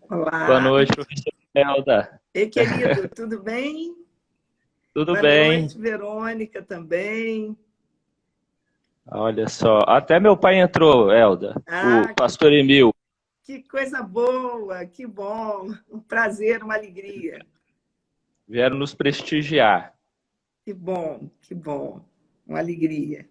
Boa Olá. noite, professor Helda. Ei, querido, tudo bem? Tudo Boa bem? noite, Verônica também. Olha só, até meu pai entrou, Helda, o Ah, pastor Emil. que coisa boa, que bom. Um prazer, uma alegria. Vieram nos prestigiar. Que bom, que bom. Uma alegria.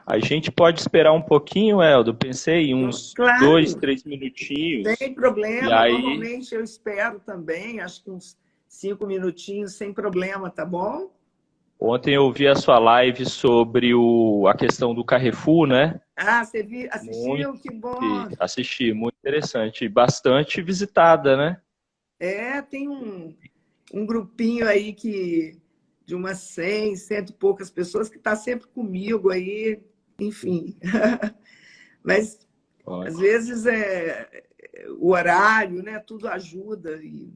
A gente pode esperar um pouquinho, Helda? Eu pensei em uns dois, Claro, três minutinhos. sem E problema. aí, Normalmente eu espero também, acho que uns 5 minutinhos, sem problema, tá bom? ontem eu vi a sua live sobre a questão do Carrefour, né? Ah, você Muito, assistiu? Que bom. assisti, muito interessante. E bastante visitada, né? É, tem um grupinho aí de umas 100, cento e poucas pessoas que está sempre comigo aí, enfim. Mas às Ótimo. vezes o horário, né? Tudo ajuda. E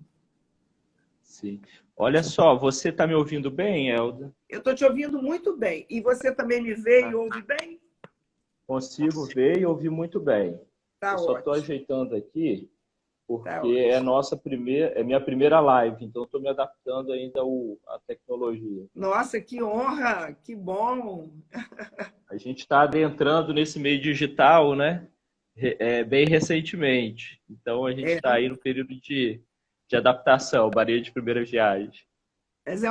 Sim. Olha só, você está me ouvindo bem, Helda? eu estou te ouvindo muito bem. E você também me vê e ouve bem? Consigo ver e ouvir muito bem. Eu Tá só estou ótimo, ajeitando aqui tá porque ótimo. é minha primeira live, então estou me adaptando ainda à tecnologia. Nossa, que honra, que bom. A gente está adentrando nesse meio digital, né? Bem recentemente. Então a gente É, está aí no período de adaptação, Maria de primeira viagem. mas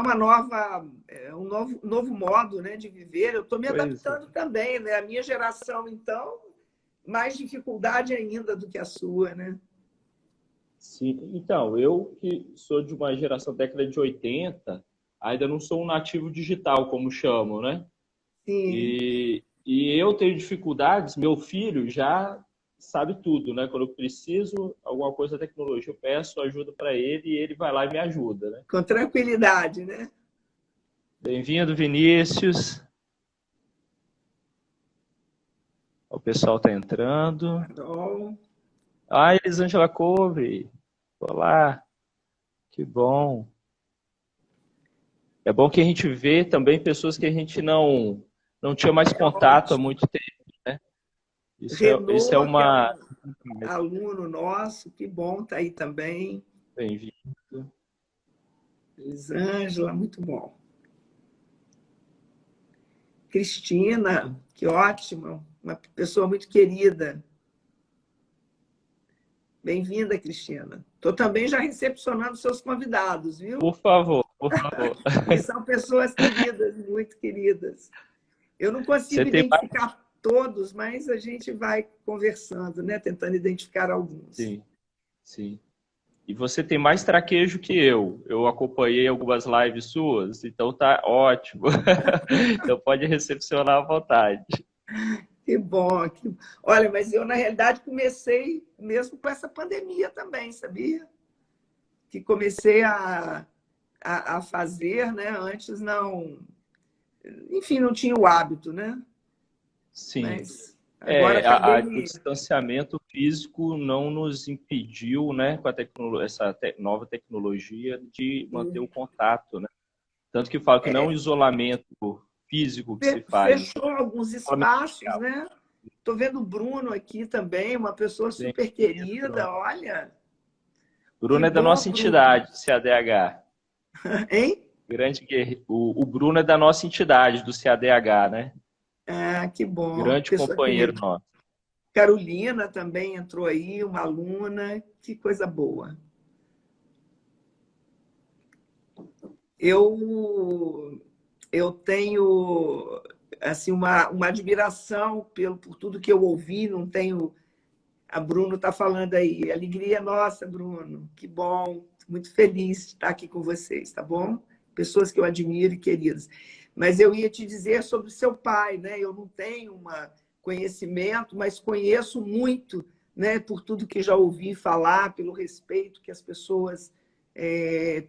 um novo modo, né, de viver. Eu estou me Pois é. adaptando também, né? A minha geração, então, mais dificuldade ainda do que a sua, né? Sim. Então, eu que sou de uma geração década de 80, ainda não sou um nativo digital, como chamam, né? Sim. E eu tenho dificuldades, meu filho já sabe tudo, né? Quando eu preciso alguma coisa da tecnologia, eu peço ajuda para ele e ele vai lá e me ajuda, né? Com tranquilidade, né? Bem-vindo, Vinícius. O pessoal está entrando. Carol. Ah, Elisângela Couve. Olá, que bom. É bom que a gente vê também pessoas que a gente não tinha mais É contato há ótimo. muito tempo, né? Isso é Renault, que é uma... um aluno nosso, que bom, está aí também. Bem-vindo. Elisângela, muito bom. Cristina, que ótimo, uma pessoa muito querida. Bem-vinda, Cristina. Estou também já recepcionando seus convidados, viu? Por favor, por favor. E são pessoas queridas, muito queridas. Eu não consigo Você tem mais... identificar todos, mas a gente vai conversando, né? Tentando identificar alguns. Sim, sim. E você tem mais traquejo que eu. Eu acompanhei algumas lives suas, então tá ótimo. Então pode recepcionar à vontade. Que bom. Olha, mas eu, na realidade, comecei mesmo com essa pandemia também, sabia? Que comecei a fazer, né? Antes não. Enfim, não tinha o hábito, né? Sim. Mas agora acabei O me. distanciamento físico não nos impediu, né, com nova tecnologia, de manter o contato, né? Tanto que falo que não é um isolamento físico que se faz, Fechou alguns é um isolamento espaços, social. né? Estou vendo o Bruno aqui também, uma pessoa super Bem-vindo. querida. Olha, que Bruno é da bom, nossa Bruno. entidade, CADH. Hein? Grande guerreiro. O Bruno é da nossa entidade, do CADH, né? Ah, que bom. Grande Pessoa companheiro querida. nosso. Carolina também entrou aí, uma aluna. Que coisa boa. Eu tenho assim uma admiração por tudo que eu ouvi, não tenho. A Bruno está falando aí, alegria nossa, Bruno, que bom, muito feliz de estar aqui com vocês, tá bom? Pessoas que eu admiro e queridas. Mas eu ia te dizer sobre seu pai, né? Eu não tenho um conhecimento, mas conheço muito, né? Por tudo que já ouvi falar, pelo respeito que as pessoas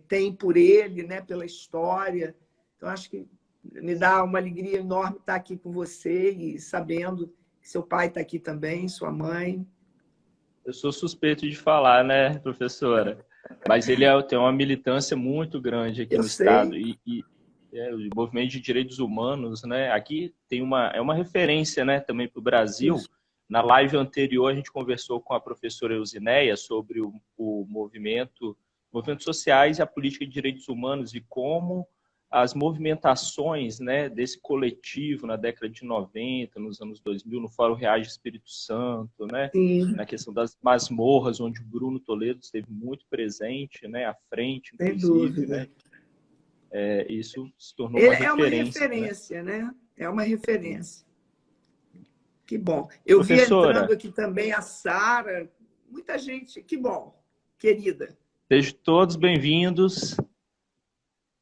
têm por ele, né? Pela história. Então, acho que me dá uma alegria enorme estar aqui com você e sabendo que seu pai está aqui também, sua mãe. Eu sou suspeito de falar, né, professora? Mas ele tem uma militância muito grande aqui Eu no Estado. sei. O movimento de direitos humanos, né? Aqui é uma referência, né, também para o Brasil, Isso. Na live anterior, a gente conversou com a professora Eusinéia sobre o movimentos sociais e a política de direitos humanos e como as movimentações, né, desse coletivo na década de 90, nos anos 2000, no Fórum Reage Espírito Santo, né, na questão das masmorras, onde o Bruno Toledo esteve muito presente, né, à frente, sem inclusive, dúvida. né, isso se tornou uma referência. É uma referência, né? É uma referência. Que bom. Eu vi Professora, entrando aqui também a Sara, muita gente. Que bom, querida. Sejam todos bem-vindos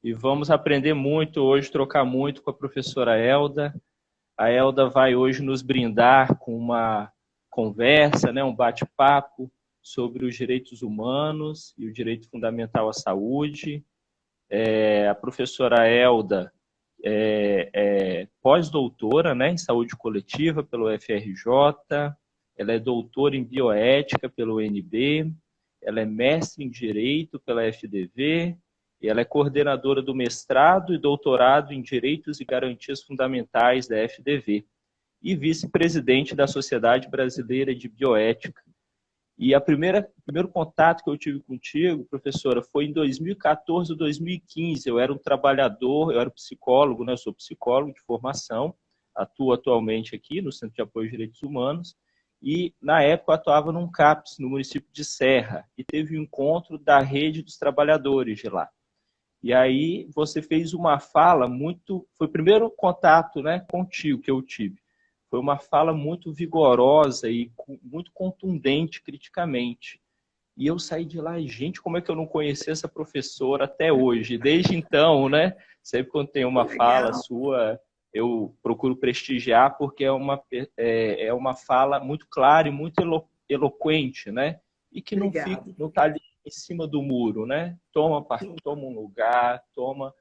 e vamos aprender muito hoje, trocar muito com a professora Elda. A Elda vai hoje nos brindar com uma conversa, né, um bate-papo sobre os direitos humanos e o direito fundamental à saúde. A professora Elda é pós-doutora, né, em saúde coletiva pelo FRJ, ela é doutora em bioética pelo UNB, ela é mestre em direito pela FDV, e ela é coordenadora do mestrado e doutorado em direitos e garantias fundamentais da FDV e vice-presidente da Sociedade Brasileira de Bioética. E o primeiro contato que eu tive contigo, professora, foi em 2014 ou 2015. Eu era um trabalhador, eu era psicólogo, né? Eu sou psicólogo de formação, atuo atualmente aqui no Centro de Apoio aos Direitos Humanos, e na época eu atuava num CAPS, no município de Serra, e teve um encontro da rede dos trabalhadores de lá. E aí você fez uma fala muito... Foi o primeiro contato, né, contigo que eu tive. Foi uma fala muito vigorosa e muito contundente criticamente. E eu saí de lá, gente, como é que eu não conheci essa professora até hoje? Desde então, né? Sempre quando tem uma fala sua, eu procuro prestigiar, porque é uma fala muito clara e muito eloquente, né? E que não está ali em cima do muro, né? Toma um lugar, toma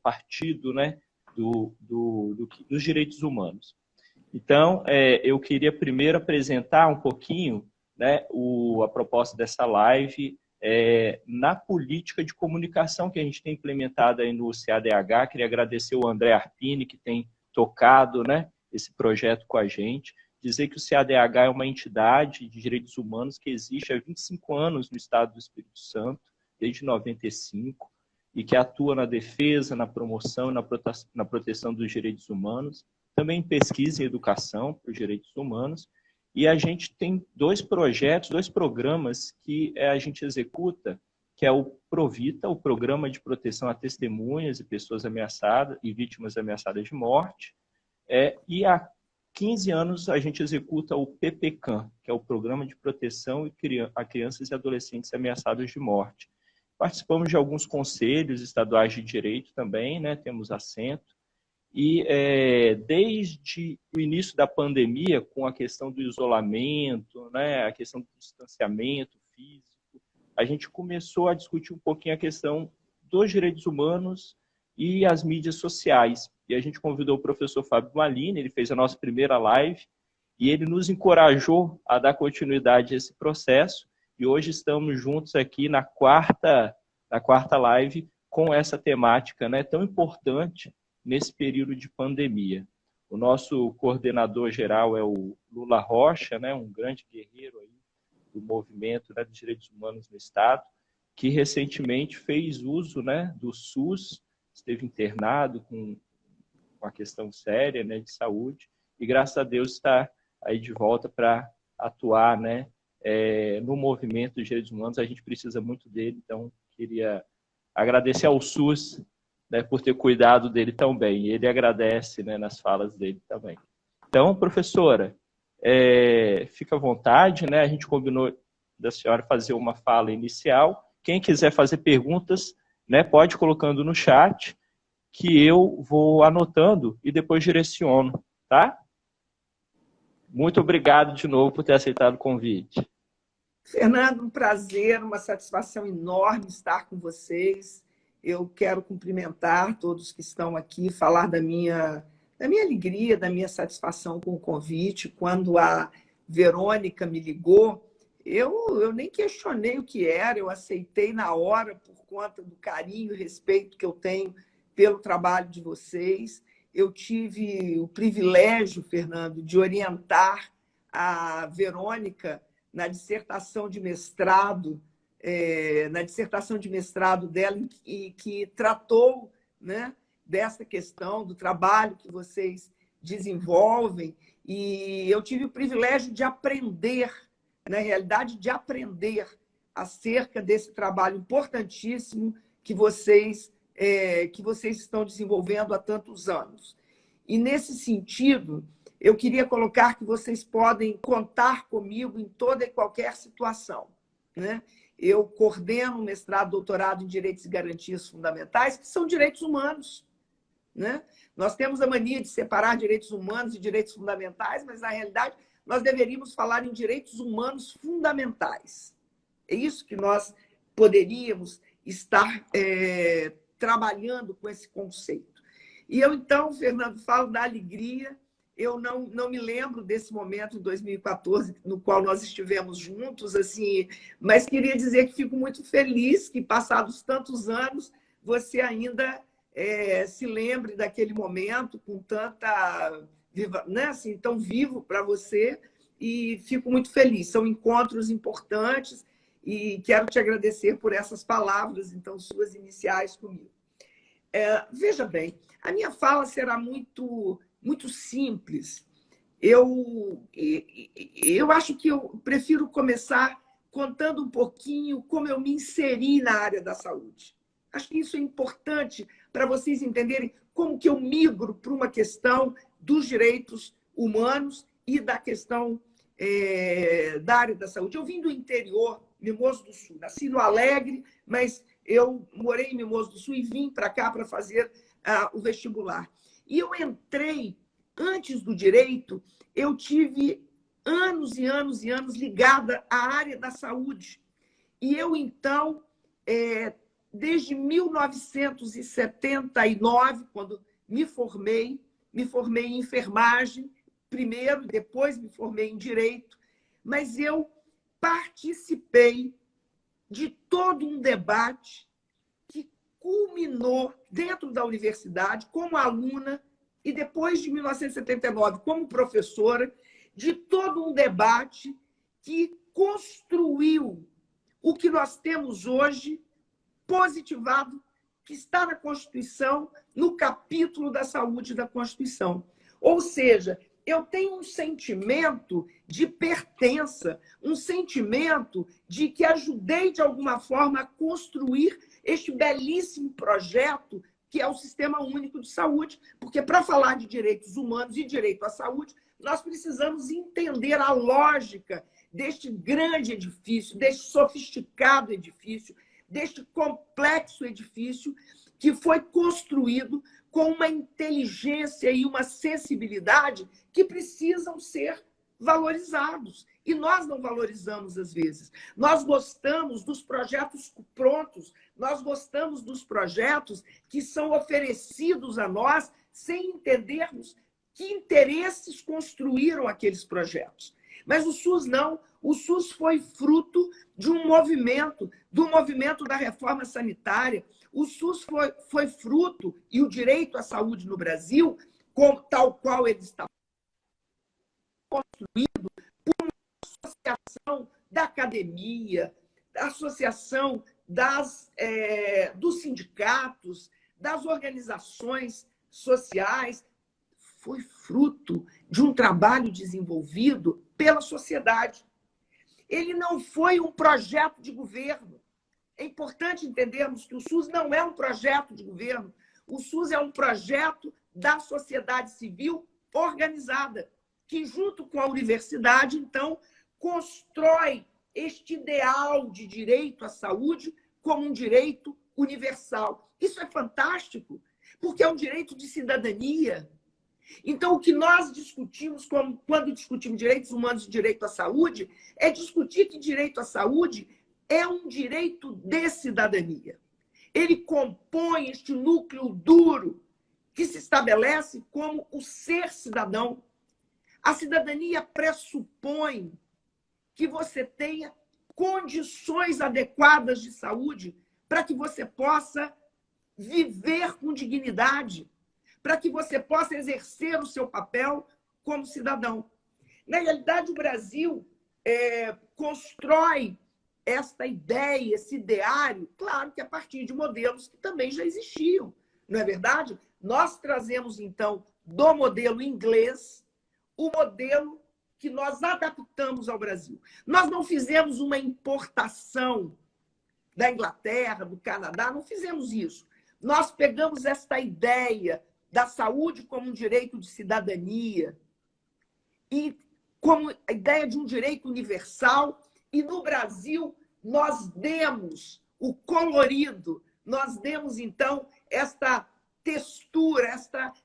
partido, né? Dos direitos humanos. Então, eu queria primeiro apresentar um pouquinho, né, a proposta dessa live na política de comunicação que a gente tem implementado aí no CADH. Queria agradecer o André Arpini, que tem tocado, né, esse projeto com a gente. Dizer que o CADH é uma entidade de direitos humanos que existe há 25 anos no estado do Espírito Santo, desde 95, e que atua na defesa, na promoção e na proteção dos direitos humanos, também pesquisa e educação para os direitos humanos. E a gente tem dois programas que a gente executa, que é o PROVITA, o Programa de Proteção a Testemunhas e Pessoas Ameaçadas e Vítimas Ameaçadas de Morte, e há 15 anos a gente executa o PPCAM, que é o Programa de Proteção a Crianças e Adolescentes Ameaçados de Morte. Participamos de alguns conselhos estaduais de direito também, né? Temos assento. E desde o início da pandemia, com a questão do isolamento, né, a questão do distanciamento físico, a gente começou a discutir um pouquinho a questão dos direitos humanos e as mídias sociais. E a gente convidou o professor Fábio Malini, ele fez a nossa primeira live, e ele nos encorajou a dar continuidade a esse processo. E hoje estamos juntos aqui na quarta live com essa temática, né, tão importante nesse período de pandemia. O nosso coordenador geral é o Lula Rocha, né, um grande guerreiro aí do movimento, né, dos direitos humanos no Estado, que recentemente fez uso, né, do SUS, esteve internado com uma questão séria, né, de saúde, e graças a Deus está aí de volta para atuar, né, no movimento dos direitos humanos. A gente precisa muito dele, então queria agradecer ao SUS, né, por ter cuidado dele tão bem. E ele agradece, né, nas falas dele também. Então, professora, fica à vontade, né? A gente combinou da senhora fazer uma fala inicial. Quem quiser fazer perguntas, né, pode ir colocando no chat, que eu vou anotando e depois direciono, tá? Muito obrigado de novo por ter aceitado o convite. Fernando, um prazer, uma satisfação enorme estar com vocês. Eu quero cumprimentar todos que estão aqui, falar da minha alegria, da minha satisfação com o convite. Quando a Verônica me ligou, eu nem questionei o que era, eu aceitei na hora por conta do carinho e respeito que eu tenho pelo trabalho de vocês. Eu tive o privilégio, Fernando, de orientar a Verônica, na dissertação de mestrado, dela, e que tratou, né, dessa questão do trabalho que vocês desenvolvem. E eu tive o privilégio de aprender, na realidade, de aprender acerca desse trabalho importantíssimo que vocês estão desenvolvendo há tantos anos. E, nesse sentido, eu queria colocar que vocês podem contar comigo em toda e qualquer situação, né? Eu coordeno um mestrado, doutorado em Direitos e Garantias Fundamentais, que são direitos humanos, né? Nós temos a mania de separar direitos humanos e direitos fundamentais, mas, na realidade, nós deveríamos falar em direitos humanos fundamentais. É isso que nós poderíamos estar trabalhando com esse conceito. E eu, então, Fernando, falo da alegria. Eu não me lembro desse momento, em 2014, no qual nós estivemos juntos, assim, mas queria dizer que fico muito feliz que, passados tantos anos, você ainda se lembre daquele momento com tanta, né, assim, tão vivo para você, e fico muito feliz. São encontros importantes e quero te agradecer por essas palavras, então, suas iniciais comigo. Veja bem, a minha fala será muito simples. Eu acho que eu prefiro começar contando um pouquinho como eu me inseri na área da saúde. Acho que isso é importante para vocês entenderem como que eu migro para uma questão dos direitos humanos e da questão da área da saúde. Eu vim do interior, Mimoso do Sul, nasci no Alegre, mas eu morei em Mimoso do Sul e vim para cá para fazer o vestibular. E eu entrei, antes do direito, eu tive anos e anos e anos ligada à área da saúde. E eu, então, desde 1979, quando me formei em enfermagem, primeiro, depois me formei em direito, mas eu participei de todo um debate que culminou dentro da universidade, como aluna, e depois de 1979, como professora, de todo um debate que construiu o que nós temos hoje, positivado, que está na Constituição, no capítulo da saúde da Constituição. Ou seja, eu tenho um sentimento de pertença, um sentimento de que ajudei, de alguma forma, a construir este belíssimo projeto que é o Sistema Único de Saúde, porque, para falar de direitos humanos e direito à saúde, nós precisamos entender a lógica deste grande edifício, deste sofisticado edifício, deste complexo edifício que foi construído com uma inteligência e uma sensibilidade que precisam ser valorizados. E nós não valorizamos, às vezes. Nós gostamos dos projetos prontos, nós gostamos dos projetos que são oferecidos a nós sem entendermos que interesses construíram aqueles projetos. Mas o SUS não. O SUS foi fruto de um movimento, do movimento da reforma sanitária. O SUS foi fruto, e o direito à saúde no Brasil, tal qual ele está construído, por uma associação da academia, da associação dos sindicatos, das organizações sociais. Foi fruto de um trabalho desenvolvido pela sociedade. Ele não foi um projeto de governo. É importante entendermos que o SUS não é um projeto de governo. O SUS é um projeto da sociedade civil organizada, que, junto com a universidade, então, constrói este ideal de direito à saúde como um direito universal. Isso é fantástico, porque é um direito de cidadania. Então, o que nós discutimos quando discutimos direitos humanos e direito à saúde é discutir que direito à saúde é um direito de cidadania. Ele compõe este núcleo duro que se estabelece como o ser cidadão. A cidadania pressupõe que você tenha condições adequadas de saúde para que você possa viver com dignidade, para que você possa exercer o seu papel como cidadão. Na realidade, o Brasil constrói esta ideia, esse ideário, claro que a partir de modelos que também já existiam, não é verdade? Nós trazemos, então, do modelo inglês, o modelo que nós adaptamos ao Brasil. Nós não fizemos uma importação da Inglaterra, do Canadá, não fizemos isso. Nós pegamos esta ideia da saúde como um direito de cidadania e como a ideia de um direito universal, e no Brasil nós demos o colorido, nós demos, então, esta textura,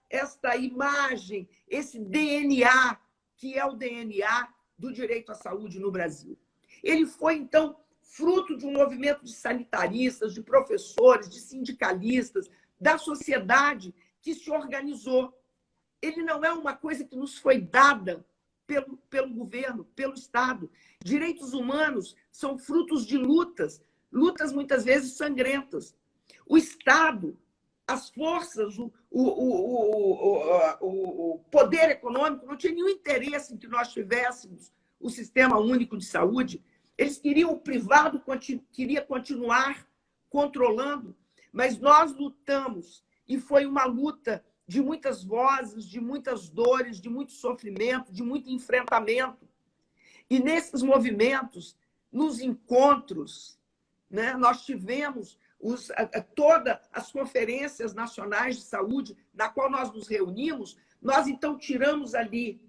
esta imagem, esse DNA, que é o DNA do direito à saúde no Brasil. Ele foi, então, fruto de um movimento de sanitaristas, de professores, de sindicalistas, da sociedade que se organizou. Ele não é uma coisa que nos foi dada pelo governo, pelo Estado. Direitos humanos são frutos de lutas muitas vezes sangrentas. O Estado, as forças, o poder econômico não tinha nenhum interesse em que nós tivéssemos o Sistema Único de Saúde. Eles queriam, o privado queria continuar controlando, mas nós lutamos, e foi uma luta de muitas vozes, de muitas dores, de muito sofrimento, de muito enfrentamento. E nesses movimentos, nos encontros, né, nós tivemos todas as conferências nacionais de saúde, na qual nós nos reunimos, nós então tiramos ali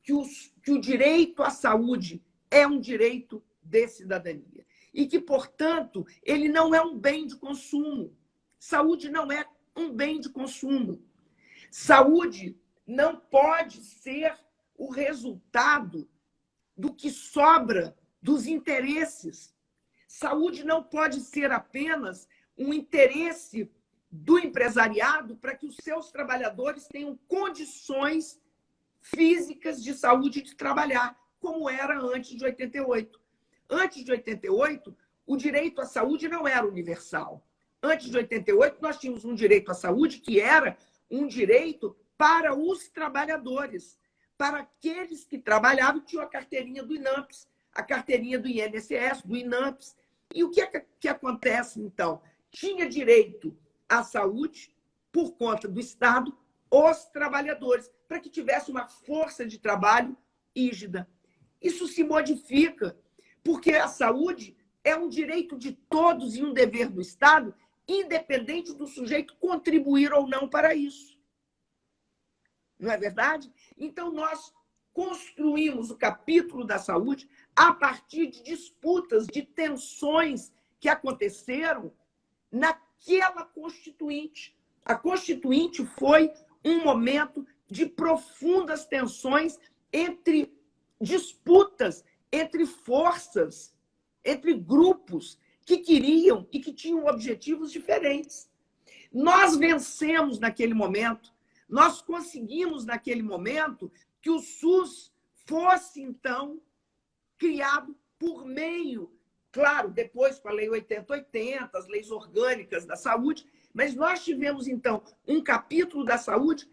que o direito à saúde é um direito de cidadania. E que, portanto, ele não é um bem de consumo. Saúde não é um bem de consumo. Saúde não pode ser o resultado do que sobra dos interesses. Saúde não pode ser apenas um interesse do empresariado para que os seus trabalhadores tenham condições físicas de saúde de trabalhar, como era antes de 88. Antes de 88, o direito à saúde não era universal. Antes de 88, nós tínhamos um direito à saúde que era um direito para os trabalhadores, para aqueles que trabalhavam e tinham a carteirinha do INAMPS, a carteirinha do INSS, do INAMPS. E o que acontece, então? Tinha direito à saúde, por conta do Estado, os trabalhadores, para que tivesse uma força de trabalho rígida. Isso se modifica, porque a saúde é um direito de todos e um dever do Estado, independente do sujeito contribuir ou não para isso. Não é verdade? Então, nós construímos o capítulo da saúde a partir de disputas, de tensões que aconteceram naquela Constituinte. A Constituinte foi um momento de profundas tensões entre disputas, entre forças, entre grupos que queriam e que tinham objetivos diferentes. Nós vencemos naquele momento, nós conseguimos naquele momento que o SUS fosse, então, criado por meio, claro, depois com a Lei 8080, as leis orgânicas da saúde, mas nós tivemos, então, um capítulo da saúde,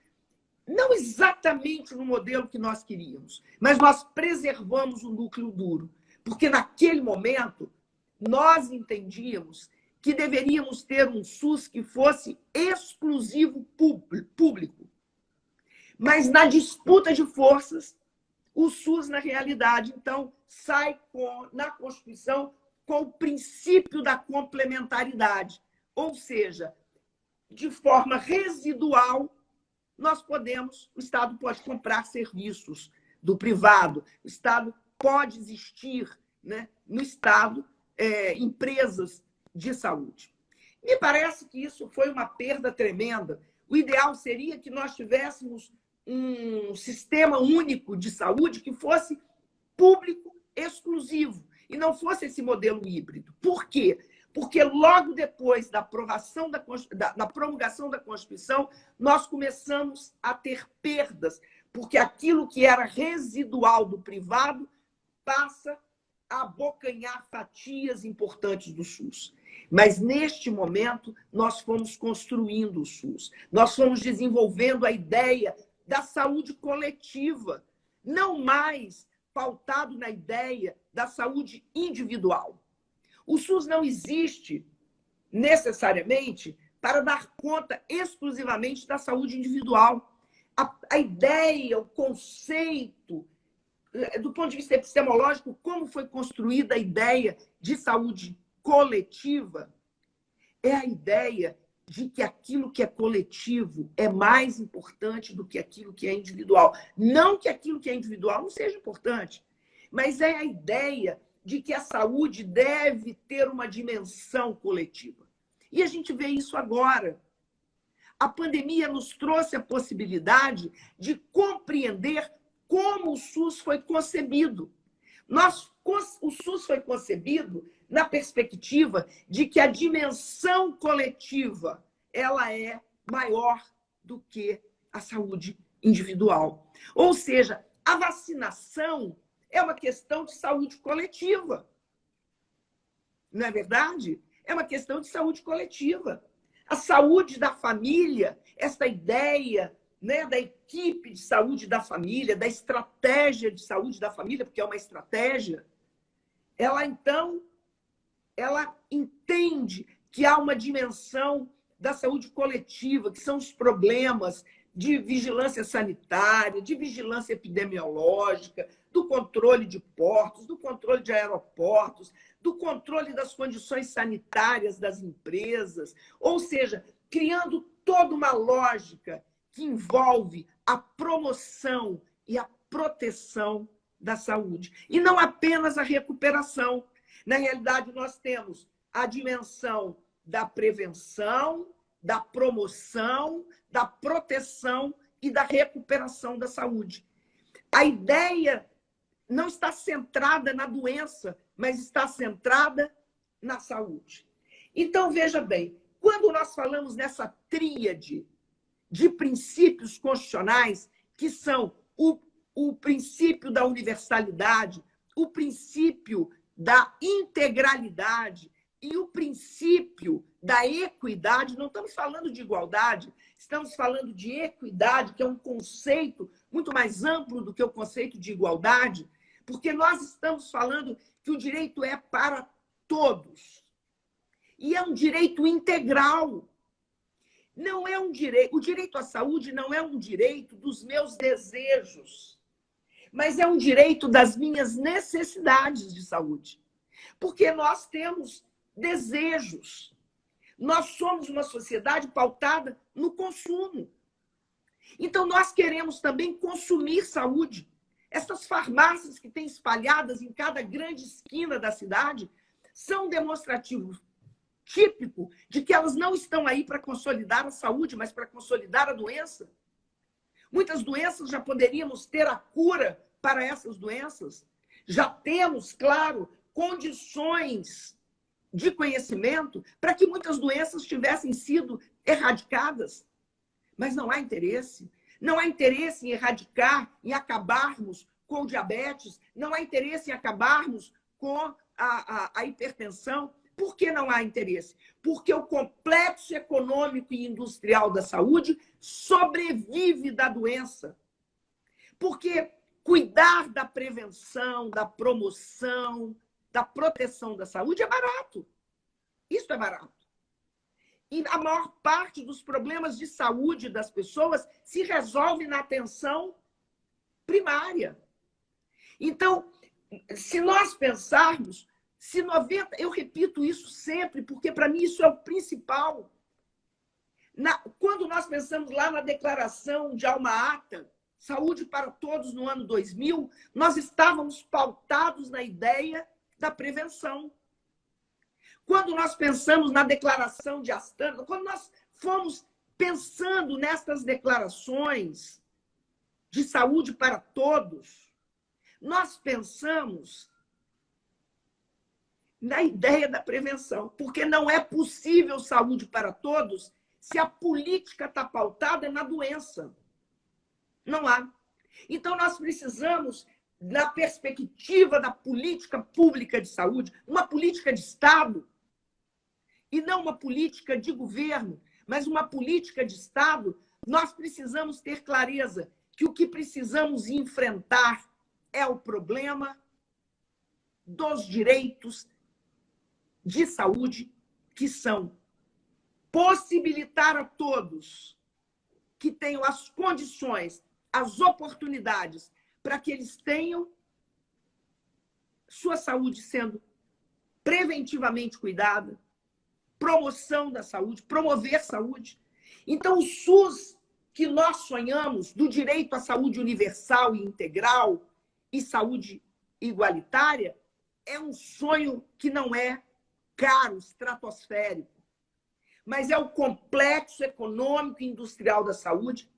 não exatamente no modelo que nós queríamos, mas nós preservamos o núcleo duro, porque naquele momento nós entendíamos que deveríamos ter um SUS que fosse exclusivo público. Mas na disputa de forças, o SUS, na realidade, então, sai na Constituição com o princípio da complementaridade. Ou seja, de forma residual, o Estado pode comprar serviços do privado, o Estado pode existir, né, no Estado, empresas de saúde. Me parece que isso foi uma perda tremenda. O ideal seria que nós tivéssemos um sistema único de saúde que fosse público exclusivo e não fosse esse modelo híbrido. Por quê? Porque logo depois da aprovação da promulgação da Constituição, nós começamos a ter perdas, porque aquilo que era residual do privado passa a abocanhar fatias importantes do SUS. Mas, neste momento, nós fomos construindo o SUS. Nós fomos desenvolvendo a ideia da saúde coletiva, não mais pautado na ideia da saúde individual. O SUS não existe necessariamente para dar conta exclusivamente da saúde individual. A ideia, o conceito, do ponto de vista epistemológico, como foi construída a ideia de saúde coletiva, é a ideia de que aquilo que é coletivo é mais importante do que aquilo que é individual. Não que aquilo que é individual não seja importante, mas é a ideia de que a saúde deve ter uma dimensão coletiva. E a gente vê isso agora. A pandemia nos trouxe a possibilidade de compreender como o SUS foi concebido. O SUS foi concebido na perspectiva de que a dimensão coletiva ela é maior do que a saúde individual. Ou seja, a vacinação é uma questão de saúde coletiva. Não é verdade? É uma questão de saúde coletiva. A saúde da família, essa ideia, né, da equipe de saúde da família, da estratégia de saúde da família, porque é uma estratégia, ela entende que há uma dimensão da saúde coletiva, que são os problemas de vigilância sanitária, de vigilância epidemiológica, do controle de portos, do controle de aeroportos, do controle das condições sanitárias das empresas, ou seja, criando toda uma lógica que envolve a promoção e a proteção da saúde. E não apenas a recuperação. Na realidade, nós temos a dimensão da prevenção, da promoção, da proteção e da recuperação da saúde. A ideia não está centrada na doença, mas está centrada na saúde. Então, veja bem, quando nós falamos nessa tríade de princípios constitucionais, que são o princípio da universalidade, o princípio da integralidade e o princípio da equidade, não estamos falando de igualdade, estamos falando de equidade, que é um conceito muito mais amplo do que o conceito de igualdade, porque nós estamos falando que o direito é para todos. E é um direito integral. Não é um direito, o direito à saúde não é um direito dos meus desejos, mas é um direito das minhas necessidades de saúde. Porque nós temos desejos. Nós somos uma sociedade pautada no consumo. Então, nós queremos também consumir saúde. Essas farmácias que têm espalhadas em cada grande esquina da cidade são demonstrativos típico de que elas não estão aí para consolidar a saúde, mas para consolidar a doença. Muitas doenças já poderíamos ter a cura para essas doenças. Já temos, claro, condições de conhecimento para que muitas doenças tivessem sido erradicadas. Mas não há interesse. Não há interesse em erradicar, em acabarmos com o diabetes, não há interesse em acabarmos com a hipertensão. Por que não há interesse? Porque o complexo econômico e industrial da saúde sobrevive da doença. Porque cuidar da prevenção, da promoção, da proteção da saúde é barato. Isso é barato. E a maior parte dos problemas de saúde das pessoas se resolve na atenção primária. Então, se nós pensarmos, eu repito isso sempre, porque para mim isso é o principal. Quando nós pensamos lá na declaração de Alma-Ata, Saúde para Todos no ano 2000, nós estávamos pautados na ideia da prevenção. Quando nós pensamos na declaração de Astana, quando nós fomos pensando nessas declarações de saúde para todos, nós pensamos na ideia da prevenção, porque não é possível saúde para todos se a política está pautada na doença. Não há. Então, nós precisamos, na perspectiva da política pública de saúde, uma política de Estado, e não uma política de governo, mas uma política de Estado, nós precisamos ter clareza que o que precisamos enfrentar é o problema dos direitos de saúde, que são possibilitar a todos que tenham as condições, as oportunidades para que eles tenham sua saúde sendo preventivamente cuidada, promoção da saúde, promover saúde. Então, o SUS que nós sonhamos, do direito à saúde universal e integral e saúde igualitária, é um sonho que não é caro, estratosférico, mas é o complexo econômico e industrial da saúde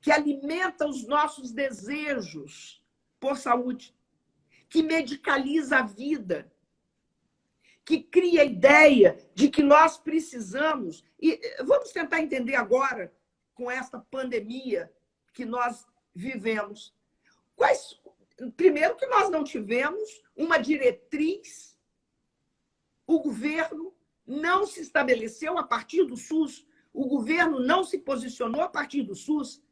que alimenta os nossos desejos por saúde, que medicaliza a vida, que cria a ideia de que nós precisamos, e vamos tentar entender agora, com essa pandemia que nós vivemos, primeiro que nós não tivemos uma diretriz, o governo não se estabeleceu a partir do SUS, o governo não se posicionou a partir do SUS,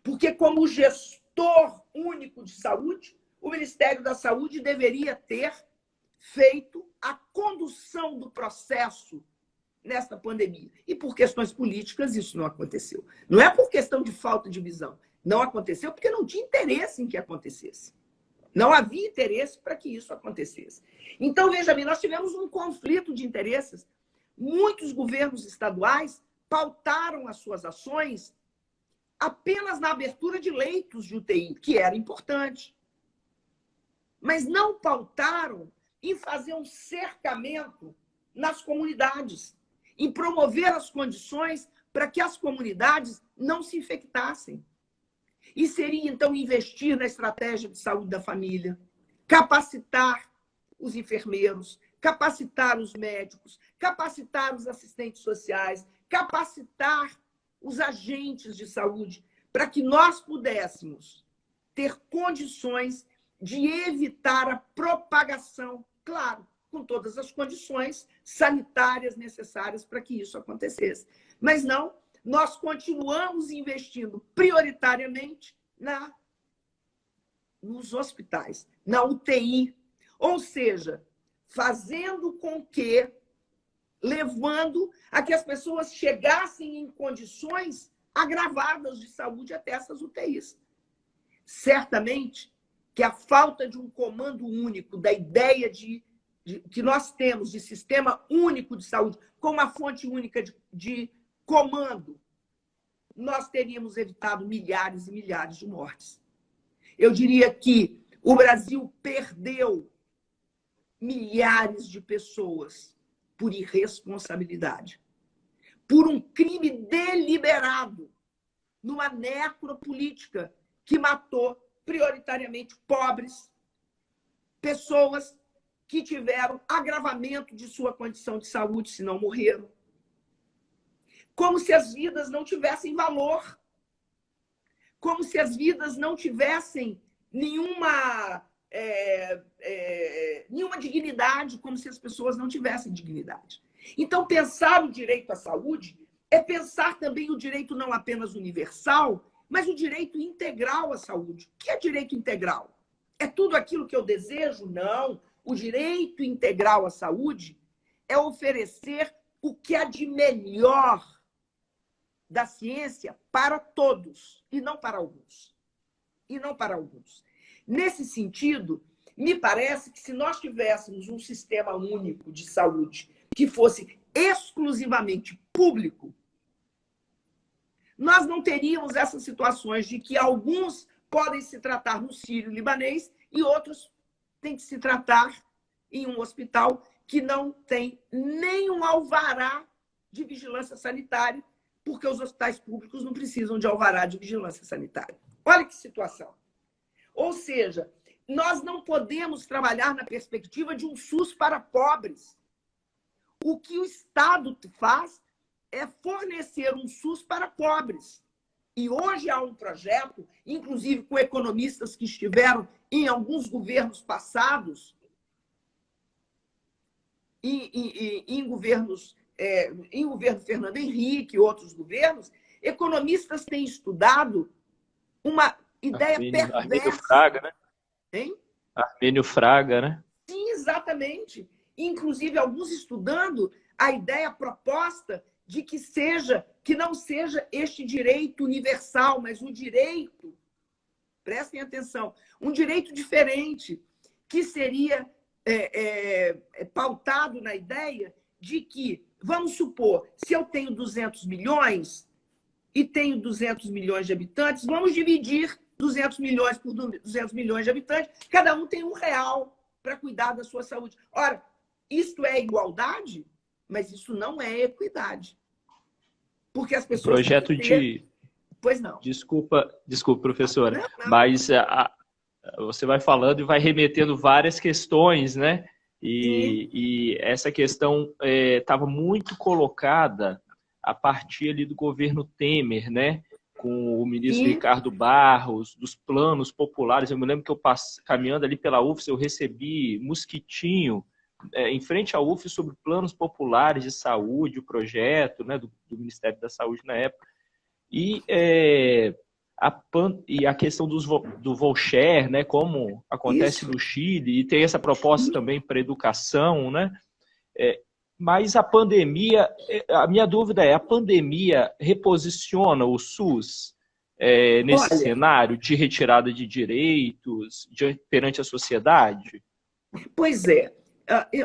porque como gestor único de saúde, o Ministério da Saúde deveria ter feito a condução do processo nesta pandemia. E por questões políticas isso não aconteceu. Não é por questão de falta de visão. Não aconteceu porque não tinha interesse em que acontecesse. Não havia interesse para que isso acontecesse. Então, veja bem, nós tivemos um conflito de interesses. Muitos governos estaduais pautaram as suas ações apenas na abertura de leitos de UTI, que era importante. Mas não pautaram em fazer um cercamento nas comunidades, em promover as condições para que as comunidades não se infectassem. E seria, então, investir na estratégia de saúde da família, capacitar os enfermeiros, capacitar os médicos, capacitar os assistentes sociais, capacitar os agentes de saúde, para que nós pudéssemos ter condições de evitar a propagação, claro, com todas as condições sanitárias necessárias para que isso acontecesse. Mas não, nós continuamos investindo prioritariamente nos hospitais, na UTI, ou seja, fazendo com que, levando a que as pessoas chegassem em condições agravadas de saúde até essas UTIs. Certamente que a falta de um comando único, da ideia que nós temos de sistema único de saúde, com uma fonte única de comando, nós teríamos evitado milhares e milhares de mortes. Eu diria que o Brasil perdeu milhares de pessoas por irresponsabilidade, por um crime deliberado, numa necropolítica que matou prioritariamente pobres, pessoas que tiveram agravamento de sua condição de saúde se não morreram. Como se as vidas não tivessem valor, como se as vidas não tivessem nenhuma dignidade, como se as pessoas não tivessem dignidade. Então, pensar o direito à saúde é pensar também o direito não apenas universal, mas o direito integral à saúde. O que é direito integral? É tudo aquilo que eu desejo? Não. O direito integral à saúde é oferecer o que há de melhor da ciência para todos, e não para alguns. E não para alguns. Nesse sentido, me parece que se nós tivéssemos um sistema único de saúde que fosse exclusivamente público, nós não teríamos essas situações de que alguns podem se tratar no Sírio-Libanês e outros têm que se tratar em um hospital que não tem nenhum alvará de vigilância sanitária, porque os hospitais públicos não precisam de alvará de vigilância sanitária. Olha que situação. Ou seja, nós não podemos trabalhar na perspectiva de um SUS para pobres. O que o Estado faz é fornecer um SUS para pobres. E hoje há um projeto, inclusive com economistas que estiveram em alguns governos passados, em governo Fernando Henrique e outros governos, economistas têm estudado uma Ideia Armênio perversa. Fraga, né? Hein? Armênio Fraga, né? Sim, exatamente. Inclusive, alguns estudando a ideia proposta de que não seja este direito universal, mas um direito, prestem atenção, um direito diferente, que seria pautado na ideia de que, vamos supor, se eu tenho 200 milhões e tenho 200 milhões de habitantes, vamos dividir 200 milhões por 200 milhões de habitantes, cada um tem R$1 para cuidar da sua saúde. Ora, isto é igualdade, mas isso não é equidade. Porque as pessoas... Projeto de... Pois não. Desculpa, professora, não. mas você vai falando e vai remetendo várias questões, né? E essa questão estava muito colocada a partir ali do governo Temer, né? Com o ministro Ricardo Barros, dos planos populares. Eu me lembro que eu caminhando ali pela UFS, eu recebi mosquitinho em frente à UFS sobre planos populares de saúde, o projeto, né, do Ministério da Saúde na época. E a questão do voucher, né, como acontece no Chile, e tem essa proposta também para educação, né? Mas a pandemia, a minha dúvida é, a pandemia reposiciona o SUS nesse cenário de retirada de direitos perante a sociedade? Pois é.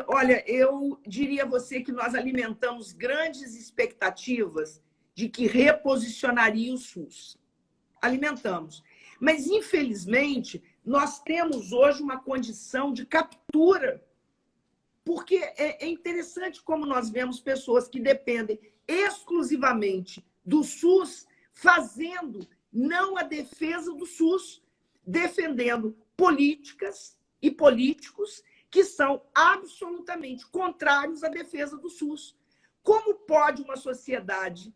Olha, eu diria a você que nós alimentamos grandes expectativas de que reposicionaria o SUS. Alimentamos. Mas, infelizmente, nós temos hoje uma condição de captura. Porque é interessante como nós vemos pessoas que dependem exclusivamente do SUS fazendo não a defesa do SUS, defendendo políticas e políticos que são absolutamente contrários à defesa do SUS. Como pode uma sociedade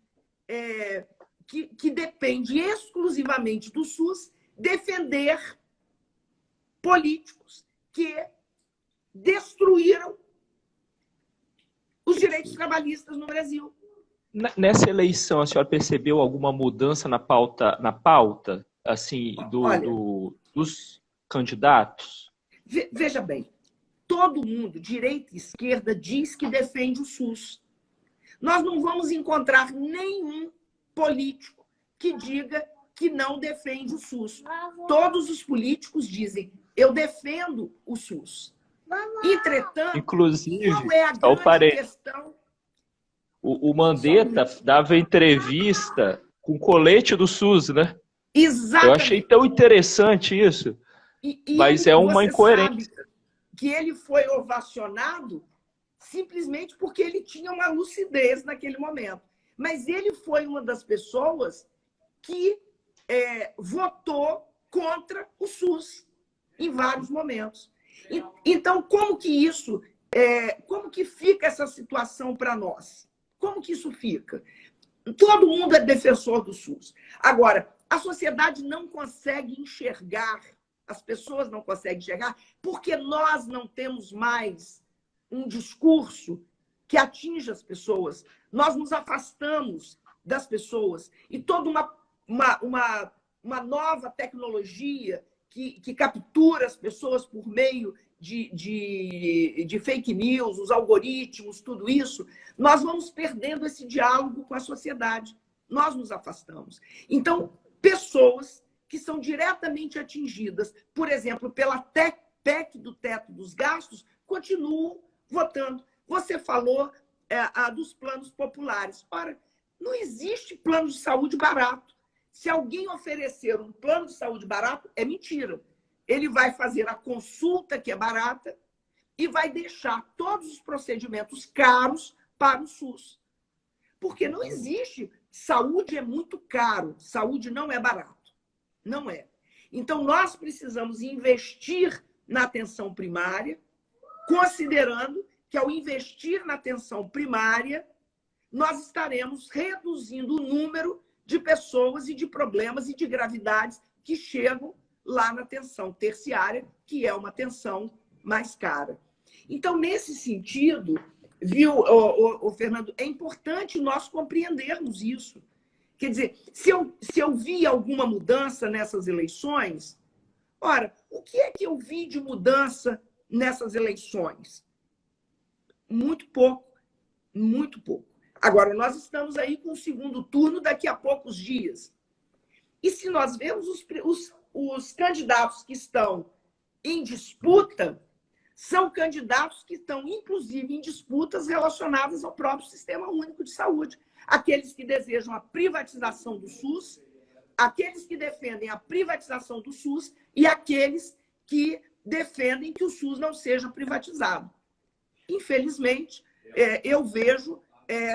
que depende exclusivamente do SUS defender políticos que destruíram os direitos trabalhistas no Brasil? Nessa eleição, a senhora percebeu alguma mudança na pauta assim, dos candidatos? Veja bem, todo mundo, direita e esquerda, diz que defende o SUS. Nós não vamos encontrar nenhum político que diga que não defende o SUS. Todos os políticos dizem, eu defendo o SUS. Entretanto, inclusive, qual é a grande questão? O Mandetta dava entrevista com colete do SUS, né? Exatamente. Eu achei tão interessante isso. Mas é uma incoerência. Sabe que ele foi ovacionado simplesmente porque ele tinha uma lucidez naquele momento. Mas ele foi uma das pessoas que votou contra o SUS em vários momentos. Então, como que fica essa situação para nós? Como que isso fica? Todo mundo é defensor do SUS. Agora, a sociedade não consegue enxergar, as pessoas não conseguem enxergar, porque nós não temos mais um discurso que atinja as pessoas. Nós nos afastamos das pessoas. E toda uma nova tecnologia que captura as pessoas por meio de fake news, os algoritmos, tudo isso, nós vamos perdendo esse diálogo com a sociedade. Nós nos afastamos. Então, pessoas que são diretamente atingidas, por exemplo, pela PEC do teto dos gastos, continuam votando. Você falou dos planos populares. Ora, não existe plano de saúde barato. Se alguém oferecer um plano de saúde barato, é mentira. Ele vai fazer a consulta, que é barata, e vai deixar todos os procedimentos caros para o SUS. Porque não existe. Saúde é muito caro. Saúde não é barato. Não é. Então, nós precisamos investir na atenção primária, considerando que, ao investir na atenção primária, nós estaremos reduzindo o número de pessoas e de problemas e de gravidades que chegam lá na atenção terciária, que é uma atenção mais cara. Então, nesse sentido, viu, Fernando, é importante nós compreendermos isso, Quer dizer, se eu vi alguma mudança nessas eleições, ora, o que é que eu vi de mudança nessas eleições? Muito pouco, muito pouco. Agora, nós estamos aí com o segundo turno daqui a poucos dias. E se nós vemos os candidatos que estão em disputa, são candidatos que estão, inclusive, em disputas relacionadas ao próprio Sistema Único de Saúde. Aqueles que desejam a privatização do SUS, aqueles que defendem a privatização do SUS e aqueles que defendem que o SUS não seja privatizado. Infelizmente, eu vejo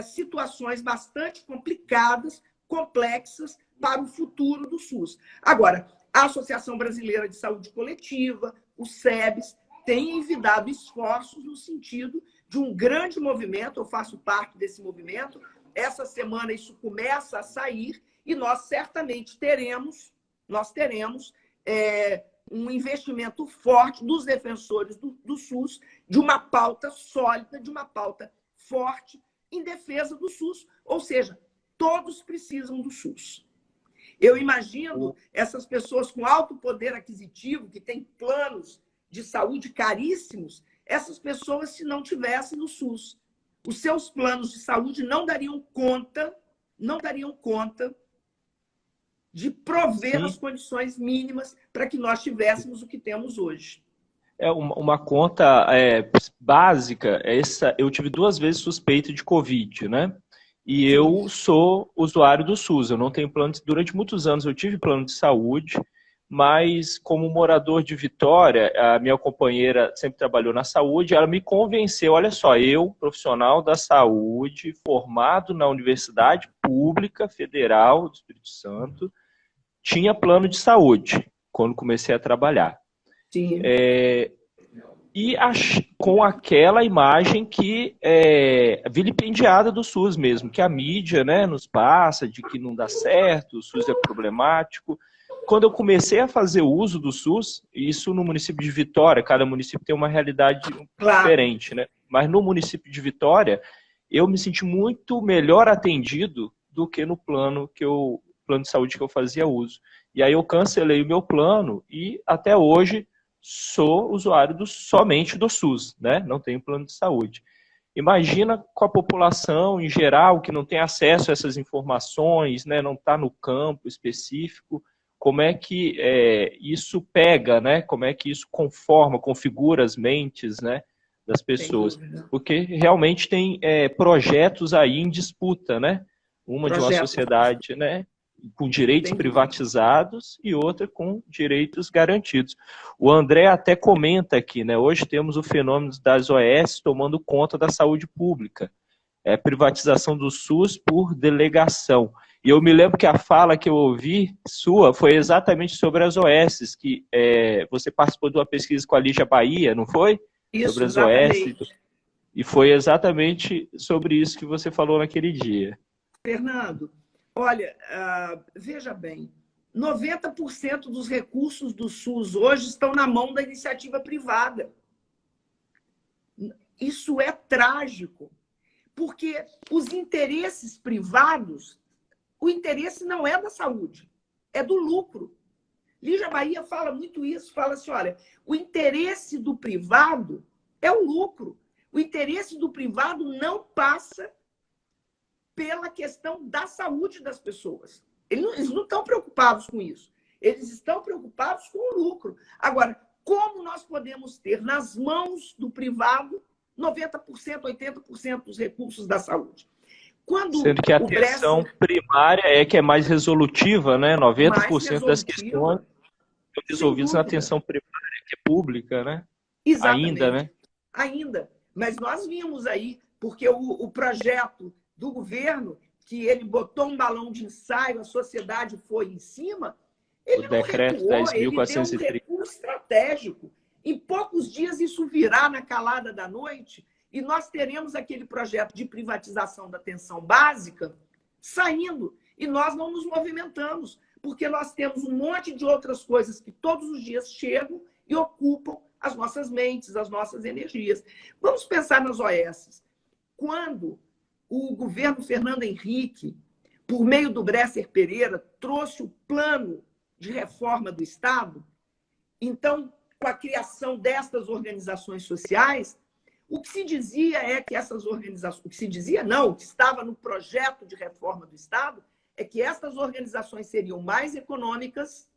situações bastante complicadas, complexas para o futuro do SUS. Agora, a Associação Brasileira de Saúde Coletiva, o SEBS, têm envidado esforços no sentido de um grande movimento, eu faço parte desse movimento, essa semana isso começa a sair e nós certamente teremos um investimento forte dos defensores do SUS, de uma pauta sólida, de uma pauta forte em defesa do SUS. Ou seja, todos precisam do SUS. Eu imagino essas pessoas com alto poder aquisitivo, que têm planos de saúde caríssimos, essas pessoas, se não tivessem o SUS, os seus planos de saúde não dariam conta de prover as condições mínimas para que nós tivéssemos o que temos hoje. Uma conta básica, eu tive 2 vezes suspeito de Covid, né? E eu sou usuário do SUS, eu não tenho plano, durante muitos anos eu tive plano de saúde, mas como morador de Vitória, a minha companheira sempre trabalhou na saúde, ela me convenceu, olha só, eu, profissional da saúde, formado na Universidade Pública Federal do Espírito Santo, tinha plano de saúde quando comecei a trabalhar. Sim. E com aquela imagem que vilipendiada do SUS mesmo, que a mídia, né, nos passa de que não dá certo, o SUS é problemático. Quando eu comecei a fazer uso do SUS, isso no município de Vitória, cada município tem uma realidade diferente, né? Mas no município de Vitória, eu me senti muito melhor atendido do que no plano de saúde que eu fazia uso. E aí eu cancelei o meu plano e até hoje sou usuário somente do SUS, né? Não tenho plano de saúde. Imagina com a população em geral que não tem acesso a essas informações, né? Não está no campo específico, como é que isso pega, né? Como é que isso configura as mentes, né, das pessoas? Porque realmente tem projetos aí em disputa, né? Uma de uma sociedade, né, com direitos privatizados e outra com direitos garantidos. O André até comenta aqui, né? Hoje temos o fenômeno das OS tomando conta da saúde pública. Privatização do SUS por delegação. E eu me lembro que a fala que eu ouvi sua foi exatamente sobre as OS, que você participou de uma pesquisa com a Lígia Bahia, não foi? Isso, sobre as exatamente. OS. E foi exatamente sobre isso que você falou naquele dia. Fernando, olha, veja bem, 90% dos recursos do SUS hoje estão na mão da iniciativa privada. Isso é trágico, porque os interesses privados, o interesse não é da saúde, é do lucro. Lígia Bahia fala muito isso, fala assim, olha, o interesse do privado é o lucro. O interesse do privado não passa pela questão da saúde das pessoas. Eles não estão preocupados com isso. Eles estão preocupados com o lucro. Agora, como nós podemos ter nas mãos do privado 90%, 80% dos recursos da saúde? Sendo que a atenção primária é que é mais resolutiva, né? 90% das questões são resolvidas na atenção primária, que é pública, né? Exatamente. Ainda, né? Ainda. Mas nós vimos aí, porque o projeto do governo, que ele botou um balão de ensaio, a sociedade foi em cima, ele não recuou, ele deu um recurso estratégico. Em poucos dias isso virá na calada da noite e nós teremos aquele projeto de privatização da atenção básica saindo e nós não nos movimentamos, porque nós temos um monte de outras coisas que todos os dias chegam e ocupam as nossas mentes, as nossas energias. Vamos pensar nas OS. Quando o governo Fernando Henrique por meio do Bresser Pereira, trouxe o plano de reforma do Estado. Então, com a criação destas organizações sociais, o que se dizia é que essas organizações... O que se dizia, não, o que estava no projeto de reforma do Estado é que essas organizações seriam mais econômicas,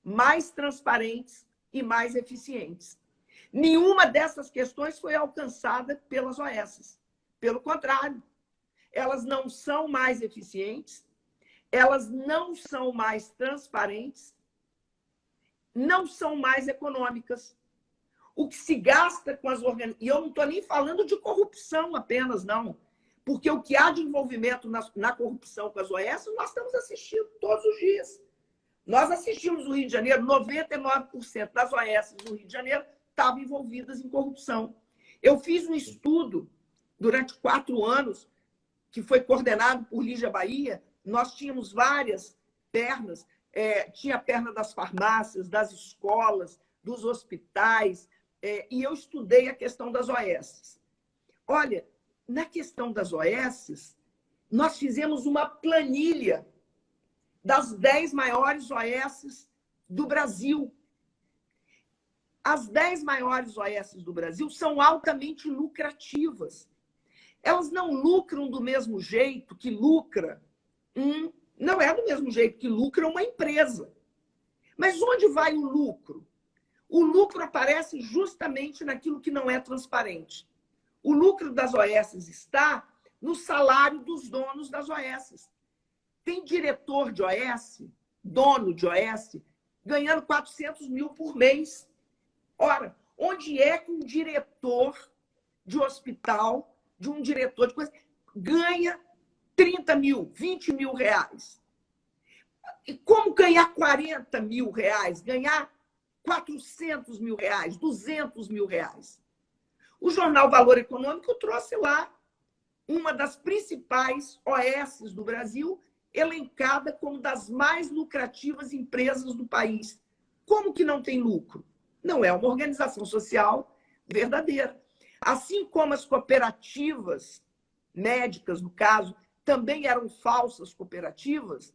mais transparentes e mais eficientes. Nenhuma dessas questões foi alcançada pelas OS. Pelo contrário, elas não são mais eficientes, elas não são mais transparentes, não são mais econômicas. O que se gasta com as organizações... E eu não estou nem falando de corrupção apenas, não. Porque o que há de envolvimento na corrupção com as OS, nós estamos assistindo todos os dias. Nós assistimos no Rio de Janeiro, 99% das OS no Rio de Janeiro estavam envolvidas em corrupção. Eu fiz um estudo durante 4 anos, que foi coordenado por Lígia Bahia. Nós tínhamos várias pernas, tinha a perna das farmácias, das escolas, dos hospitais, e eu estudei a questão das OS. Olha, na questão das OS, nós fizemos uma planilha das 10 maiores OS do Brasil. As 10 maiores OS do Brasil são altamente lucrativas. Elas não lucram do mesmo jeito que lucra não é do mesmo jeito que lucra uma empresa. Mas onde vai o lucro? O lucro aparece justamente naquilo que não é transparente. O lucro das OS está no salário dos donos das OS. Tem diretor de OS, dono de OS, ganhando 400 mil por mês. Ora, onde é que um diretor de hospital, de um diretor de coisa, ganha 30 mil, 20 mil reais? E como ganhar 40 mil reais? Ganhar 400 mil reais, 200 mil reais? O jornal Valor Econômico trouxe lá uma das principais OS do Brasil, elencada como das mais lucrativas empresas do país. Como que não tem lucro? Não é uma organização social verdadeira. Assim como as cooperativas médicas, no caso, também eram falsas cooperativas,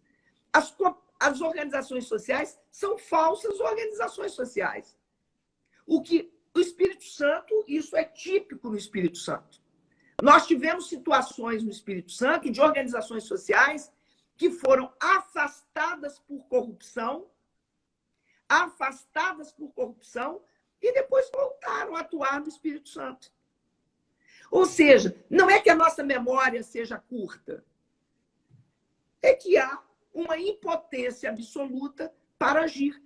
as organizações sociais são falsas organizações sociais. O Espírito Santo, isso é típico no Espírito Santo. Nós tivemos situações no Espírito Santo de organizações sociais que foram afastadas por corrupção e depois voltaram a atuar no Espírito Santo. Ou seja, não é que a nossa memória seja curta, é que há uma impotência absoluta para agir.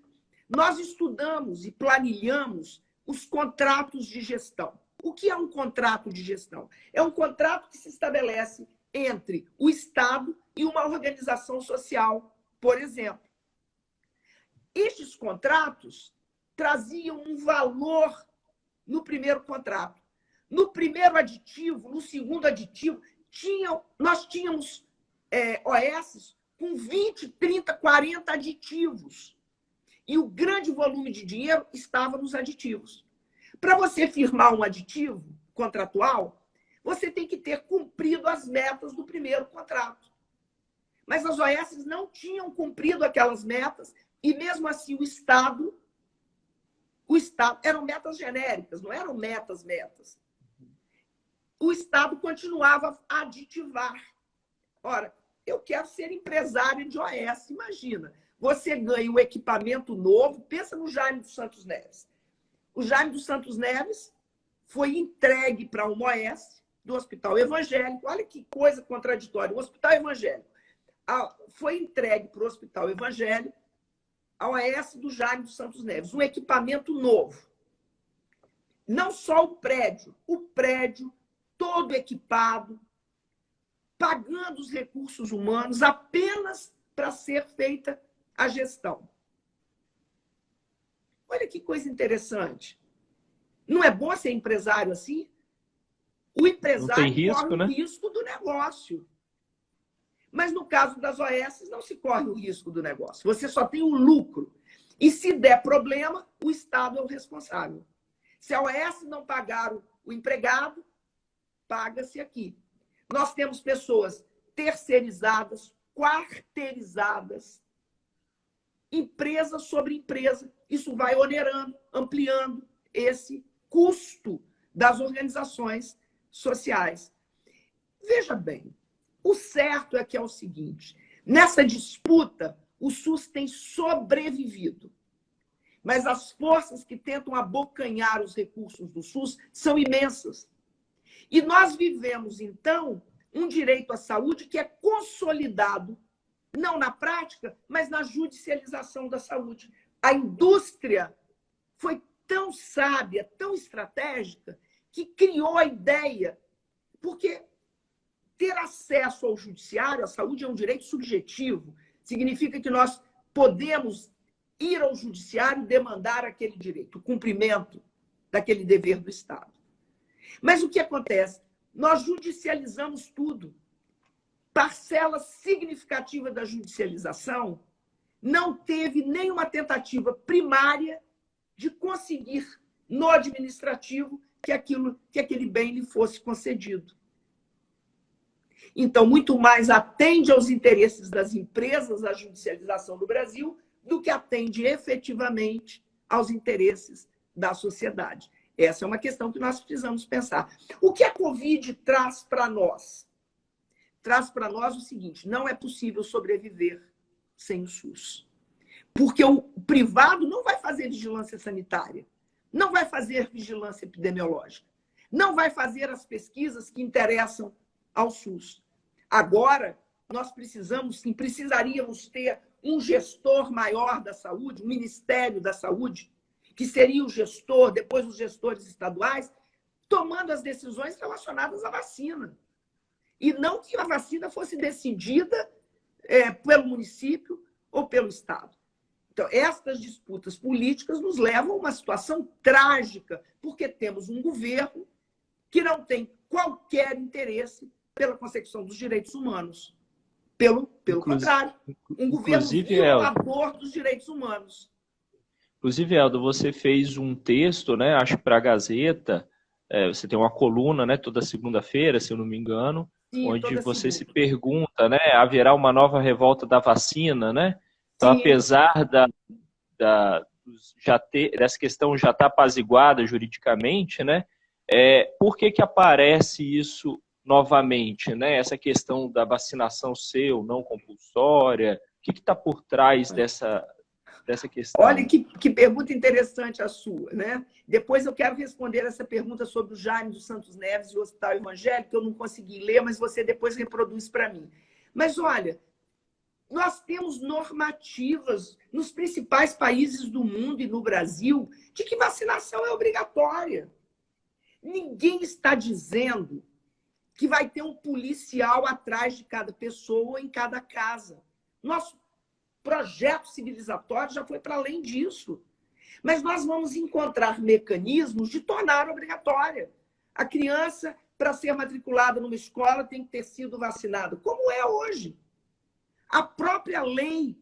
Nós estudamos e planilhamos os contratos de gestão. O que é um contrato de gestão? É um contrato que se estabelece entre o Estado e uma organização social, por exemplo. Estes contratos traziam um valor no primeiro contrato. No primeiro aditivo, no segundo aditivo, nós tínhamos OS com 20, 30, 40 aditivos. E o grande volume de dinheiro estava nos aditivos. Para você firmar um aditivo contratual, você tem que ter cumprido as metas do primeiro contrato. Mas as OS não tinham cumprido aquelas metas e, mesmo assim, o Estado eram metas genéricas, não eram metas. O Estado continuava a aditivar. Ora, eu quero ser empresário de OS, imagina. Você ganha um equipamento novo, pensa no Jaime dos Santos Neves. O Jaime dos Santos Neves foi entregue para uma OS do Hospital Evangélico. Olha que coisa contraditória. O Hospital Evangélico foi entregue para o Hospital Evangélico, a OS do Jaime dos Santos Neves, um equipamento novo. Não só o prédio todo equipado, pagando os recursos humanos apenas para ser feita a gestão. Olha que coisa interessante. Não é bom ser empresário assim? O empresário corre o risco do negócio. Mas no caso das OS, não se corre o risco do negócio. Você só tem o lucro. E se der problema, o Estado é o responsável. Se a OS não pagar o empregado, paga-se aqui. Nós temos pessoas terceirizadas, quarteirizadas, empresa sobre empresa. Isso vai onerando, ampliando esse custo das organizações sociais. Veja bem, o certo é que é o seguinte, nessa disputa, o SUS tem sobrevivido, mas as forças que tentam abocanhar os recursos do SUS são imensas. E nós vivemos, então, um direito à saúde que é consolidado, não na prática, mas na judicialização da saúde. A indústria foi tão sábia, tão estratégica, que criou a ideia, porque ter acesso ao judiciário, à saúde, é um direito subjetivo, significa que nós podemos ir ao judiciário e demandar aquele direito, o cumprimento daquele dever do Estado. Mas o que acontece? Nós judicializamos tudo. Parcela significativa da judicialização não teve nenhuma tentativa primária de conseguir, no administrativo, que aquele bem lhe fosse concedido. Então, muito mais atende aos interesses das empresas a judicialização do Brasil do que atende efetivamente aos interesses da sociedade. Essa é uma questão que nós precisamos pensar. O que a Covid traz para nós? Traz para nós o seguinte, não é possível sobreviver sem o SUS. Porque o privado não vai fazer vigilância sanitária, não vai fazer vigilância epidemiológica, não vai fazer as pesquisas que interessam ao SUS. Agora, nós precisaríamos ter um gestor maior da saúde, um Ministério da Saúde, que seria o gestor, depois os gestores estaduais, tomando as decisões relacionadas à vacina. E não que a vacina fosse decidida pelo município ou pelo Estado. Então, estas disputas políticas nos levam a uma situação trágica, porque temos um governo que não tem qualquer interesse pela consecução dos direitos humanos. Pelo contrário, um governo violador dos direitos humanos. Inclusive, Helder, você fez um texto, né, acho que para a Gazeta, você tem uma coluna, né, toda segunda-feira, se eu não me engano, sim, onde você se pergunta, né, haverá uma nova revolta da vacina, né? Então, sim, apesar dessa questão já estar apaziguada juridicamente, né, por que aparece isso novamente, né? Essa questão da vacinação ser ou não compulsória, o que está por trás dessa questão? Olha que pergunta interessante a sua, né? Depois eu quero responder essa pergunta sobre o Jaime dos Santos Neves e o Hospital Evangélico, que eu não consegui ler, mas você depois reproduz para mim. Mas olha, nós temos normativas nos principais países do mundo e no Brasil de que vacinação é obrigatória. Ninguém está dizendo que vai ter um policial atrás de cada pessoa em cada casa. Nosso projeto civilizatório já foi para além disso. Mas nós vamos encontrar mecanismos de tornar obrigatória. A criança, para ser matriculada numa escola, tem que ter sido vacinada, como é hoje. A própria lei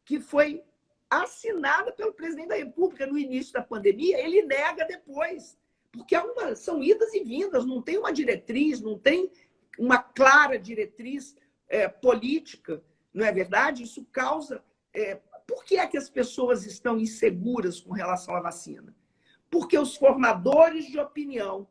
que foi assinada pelo presidente da República no início da pandemia, ele nega depois. Porque são idas e vindas, não tem uma diretriz, não tem uma clara diretriz política, não é verdade? Isso causa... Por que é que as pessoas estão inseguras com relação à vacina? Porque os formadores de opinião,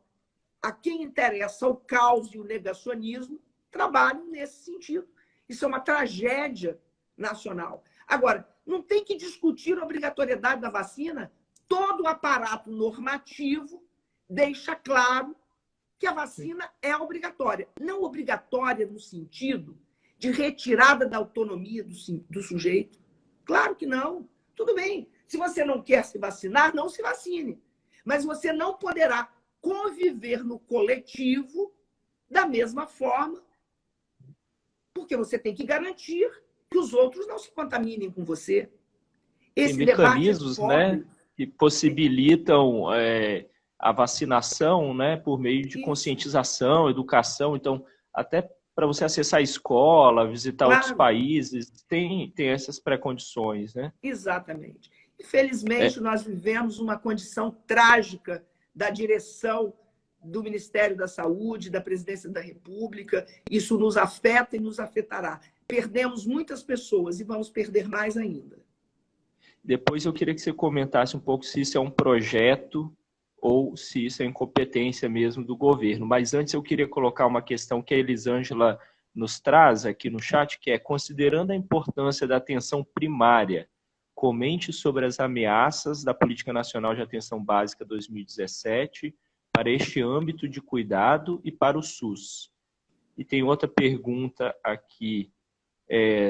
a quem interessa o caos e o negacionismo, trabalham nesse sentido. Isso é uma tragédia nacional. Agora, não tem que discutir a obrigatoriedade da vacina, todo o aparato normativo deixa claro que a vacina é obrigatória. Não obrigatória no sentido de retirada da autonomia do sujeito. Claro que não. Tudo bem. Se você não quer se vacinar, não se vacine. Mas você não poderá conviver no coletivo da mesma forma, porque você tem que garantir que os outros não se contaminem com você. Esse mecanismos, né, que possibilitam a vacinação, né, por meio de conscientização, educação. Então, até para você acessar a escola, visitar outros países, tem essas pré-condições, né? Exatamente. Infelizmente, nós vivemos uma condição trágica da direção do Ministério da Saúde, da Presidência da República. Isso nos afeta e nos afetará. Perdemos muitas pessoas e vamos perder mais ainda. Depois eu queria que você comentasse um pouco se isso é um projeto ou se isso é incompetência mesmo do governo. Mas antes eu queria colocar uma questão que a Elisângela nos traz aqui no chat, que é: considerando a importância da atenção primária, comente sobre as ameaças da Política Nacional de Atenção Básica 2017 para este âmbito de cuidado e para o SUS. E tem outra pergunta aqui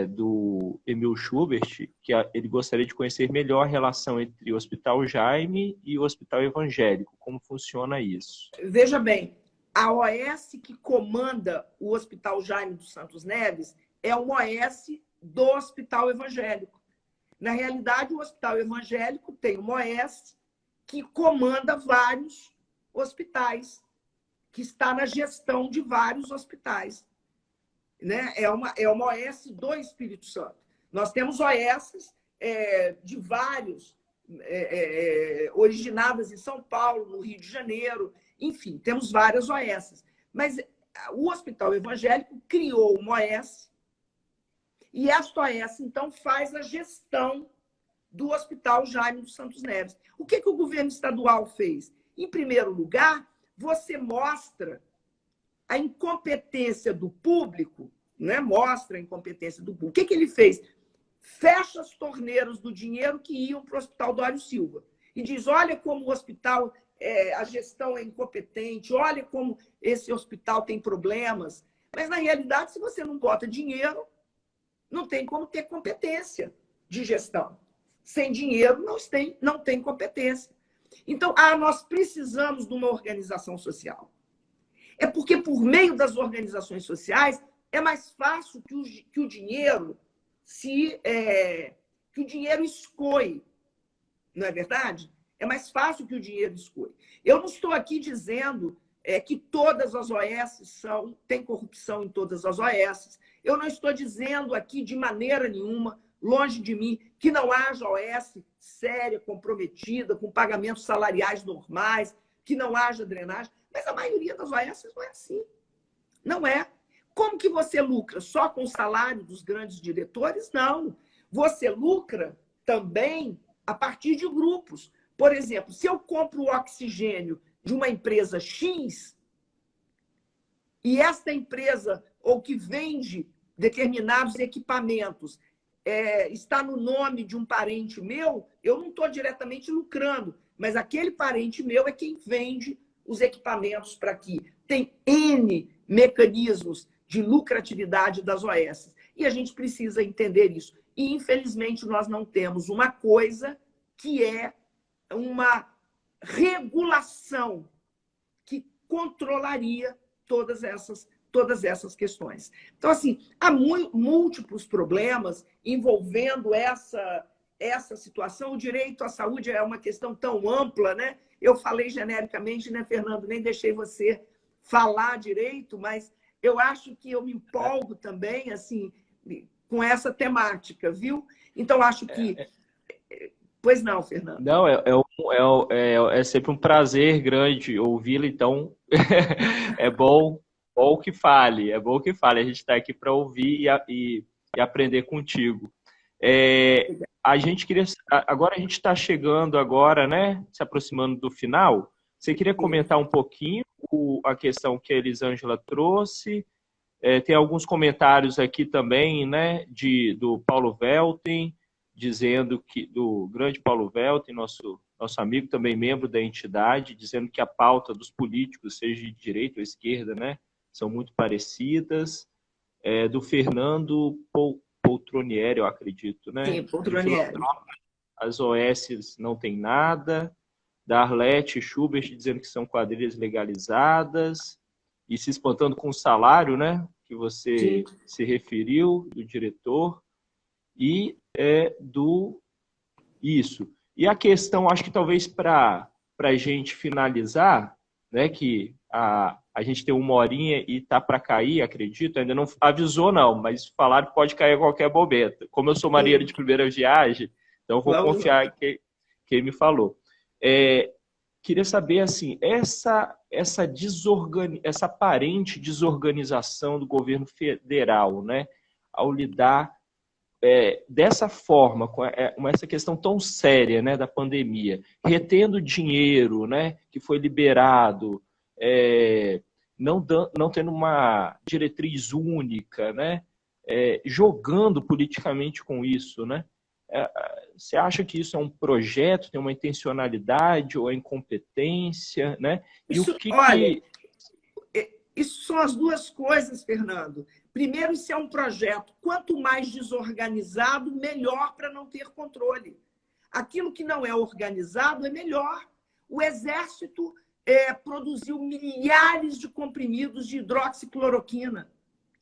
do Emil Schubert, que ele gostaria de conhecer melhor a relação entre o Hospital Jaime e o Hospital Evangélico. Como funciona isso? Veja bem, a OS que comanda o Hospital Jaime dos Santos Neves é uma OS do Hospital Evangélico. Na realidade, o Hospital Evangélico tem uma OS que comanda vários hospitais, que está na gestão de vários hospitais. Né? É uma OS do Espírito Santo. Nós temos OS de vários, originadas em São Paulo, no Rio de Janeiro, enfim, temos várias OS. Mas o Hospital Evangélico criou uma OS e esta OS, então, faz a gestão do Hospital Jaime dos Santos Neves. O que o governo estadual fez? Em primeiro lugar, você mostra a incompetência do público, né? Mostra a incompetência do público. O que ele fez? Fecha as torneiras do dinheiro que iam para o Hospital Dório Silva e diz: olha como o hospital, a gestão é incompetente, olha como esse hospital tem problemas. Mas, na realidade, se você não bota dinheiro, não tem como ter competência de gestão. Sem dinheiro, não tem competência. Então, nós precisamos de uma organização social. É porque, por meio das organizações sociais, é mais fácil que o dinheiro que o dinheiro escoe. Não é verdade? É mais fácil que o dinheiro escoe. Eu não estou aqui dizendo que todas as OS tem corrupção em todas as OS. Eu não estou dizendo aqui de maneira nenhuma, longe de mim, que não haja OS séria, comprometida, com pagamentos salariais normais, que não haja drenagem. Mas a maioria das OS não é assim. Não é. Como que você lucra? Só com o salário dos grandes diretores? Não. Você lucra também a partir de grupos. Por exemplo, se eu compro o oxigênio de uma empresa X e esta empresa, ou que vende determinados equipamentos, está no nome de um parente meu, eu não estou diretamente lucrando, mas aquele parente meu é quem vende os equipamentos para aqui. Tem N mecanismos de lucratividade das OS. E a gente precisa entender isso. E, infelizmente, nós não temos uma coisa que é uma regulação que controlaria todas essas questões. Então, assim, há múltiplos problemas envolvendo essa situação. O direito à saúde é uma questão tão ampla, né? Eu falei genericamente, né, Fernando? Nem deixei você falar direito, mas eu acho que eu me empolgo também, assim, com essa temática, viu? Então, acho que... Pois não, Fernando. Não, é sempre um prazer grande ouvi-la, então é bom que fale, A gente está aqui para ouvir e aprender contigo. A gente queria... Agora a gente está chegando agora, né? Se aproximando do final. Você queria comentar um pouquinho a questão que a Elisângela trouxe? Tem alguns comentários aqui também, né? Do Paulo Velten, dizendo que, do grande Paulo Velten, nosso amigo, também membro da entidade, dizendo que a pauta dos políticos, seja de direita ou esquerda, né? São muito parecidas. Do Fernando Poltronieri, eu acredito, né? Sim, Poltronieri. As OS não tem nada. Da Arlete Schubert dizendo que são quadrilhas legalizadas e se espantando com o salário, né? Que você se referiu, do diretor. E isso. E a questão, acho que talvez para a gente finalizar, né? Que a gente tem 1 horinha e tá para cair, acredito, ainda não avisou não, mas o salário pode cair a qualquer momento. Como eu sou marinheiro de primeira viagem, então vou confiar em quem me falou. queria saber, assim, essa aparente desorganização do governo federal, né, ao lidar dessa forma, com essa questão tão séria, né, da pandemia, retendo dinheiro, né, que foi liberado, não tendo uma diretriz única, né, jogando politicamente com isso, né? Você acha que isso é um projeto, tem uma intencionalidade ou é incompetência, né? E Isso, o que olha, isso são as duas coisas, Fernando. Primeiro, isso é um projeto. Quanto mais desorganizado, melhor para não ter controle. Aquilo que não é organizado é melhor. O Exército produziu milhares de comprimidos de hidroxicloroquina.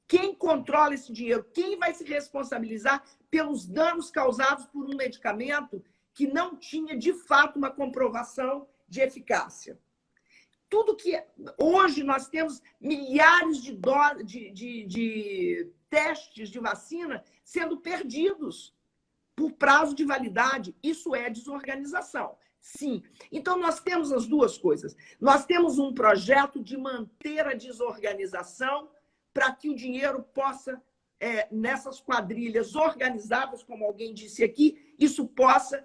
Quem controla esse dinheiro? Quem vai se responsabilizar pelos danos causados por um medicamento que não tinha, de fato, uma comprovação de eficácia? Tudo que... Hoje nós temos milhares de testes de vacina sendo perdidos por prazo de validade. Isso é desorganização. Sim. Então, nós temos as duas coisas. Nós temos um projeto de manter a desorganização para que o dinheiro possa, nessas quadrilhas organizadas, como alguém disse aqui, isso possa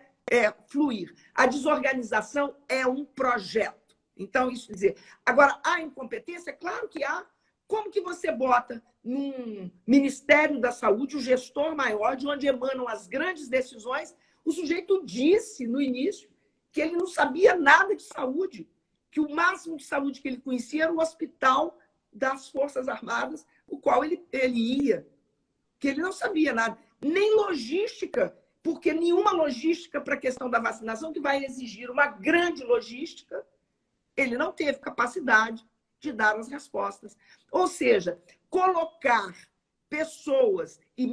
fluir. A desorganização é um projeto. Então, isso quer dizer... Agora, há incompetência? Claro que há. Como que você bota num Ministério da Saúde, o gestor maior, de onde emanam as grandes decisões, o sujeito disse no início que ele não sabia nada de saúde, que o máximo de saúde que ele conhecia era o hospital das Forças Armadas, o qual ele ia, que ele não sabia nada, nem logística, porque nenhuma logística para a questão da vacinação, que vai exigir uma grande logística, ele não teve capacidade de dar as respostas. Ou seja, colocar pessoas e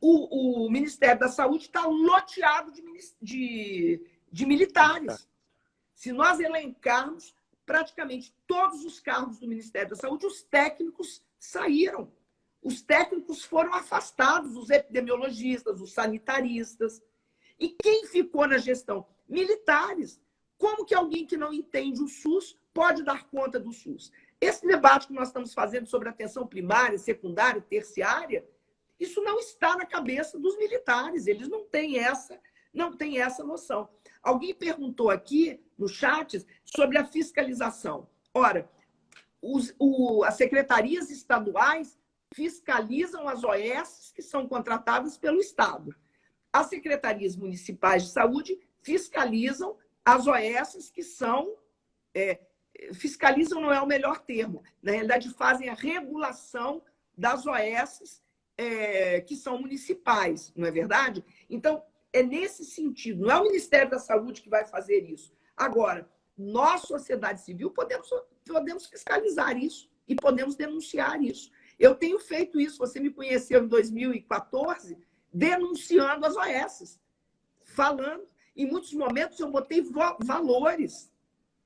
o Ministério da Saúde está loteado de militares. Se nós elencarmos, praticamente todos os cargos do Ministério da Saúde, os técnicos saíram. Os técnicos foram afastados, os epidemiologistas, os sanitaristas. E quem ficou na gestão? Militares. Como que alguém que não entende o SUS pode dar conta do SUS? Esse debate que nós estamos fazendo sobre atenção primária, secundária, terciária, isso não está na cabeça dos militares. Eles não têm essa noção. Alguém perguntou aqui no chat sobre a fiscalização. Ora, as secretarias estaduais fiscalizam as OS que são contratadas pelo Estado. As secretarias municipais de saúde fiscalizam as OS que são... fiscalizam não é o melhor termo. Na realidade, fazem a regulação das OS que são municipais, não é verdade? Então, é nesse sentido. Não é o Ministério da Saúde que vai fazer isso. Agora, nós, sociedade civil, podemos fiscalizar isso e podemos denunciar isso. Eu tenho feito isso. Você me conheceu em 2014, denunciando as OS, falando. Em muitos momentos, eu botei valores.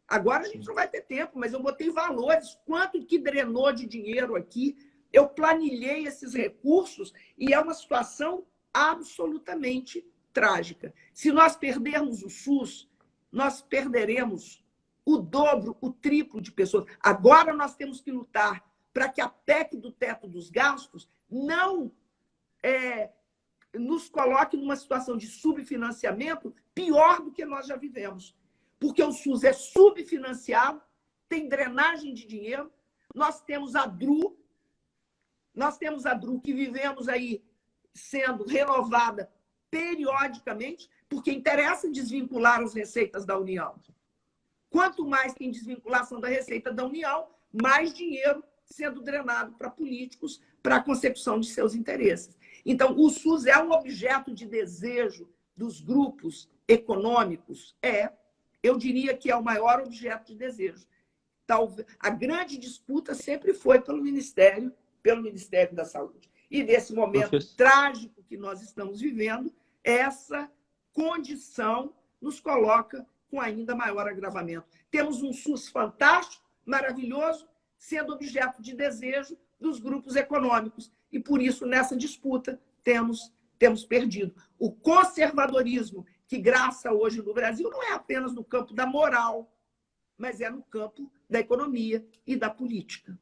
Agora a gente não vai ter tempo, mas eu botei valores. Quanto que drenou de dinheiro aqui? Eu planilhei esses recursos e é uma situação absolutamente trágica. Se nós perdermos o SUS, nós perderemos o dobro, o triplo de pessoas. Agora nós temos que lutar para que a PEC do teto dos gastos não nos coloque numa situação de subfinanciamento pior do que nós já vivemos. Porque o SUS é subfinanciado, tem drenagem de dinheiro, nós temos a DRU que vivemos aí sendo renovada periodicamente, porque interessa desvincular as receitas da União. Quanto mais tem desvinculação da receita da União, mais dinheiro sendo drenado para políticos, para a consecução de seus interesses. Então, o SUS é um objeto de desejo dos grupos econômicos? Eu diria que é o maior objeto de desejo. A grande disputa sempre foi pelo Ministério da Saúde. E nesse momento trágico que nós estamos vivendo, essa condição nos coloca com ainda maior agravamento. Temos um SUS fantástico, maravilhoso, sendo objeto de desejo dos grupos econômicos. E, por isso, nessa disputa, temos perdido. O conservadorismo que graça hoje no Brasil não é apenas no campo da moral, mas é no campo da economia e da política.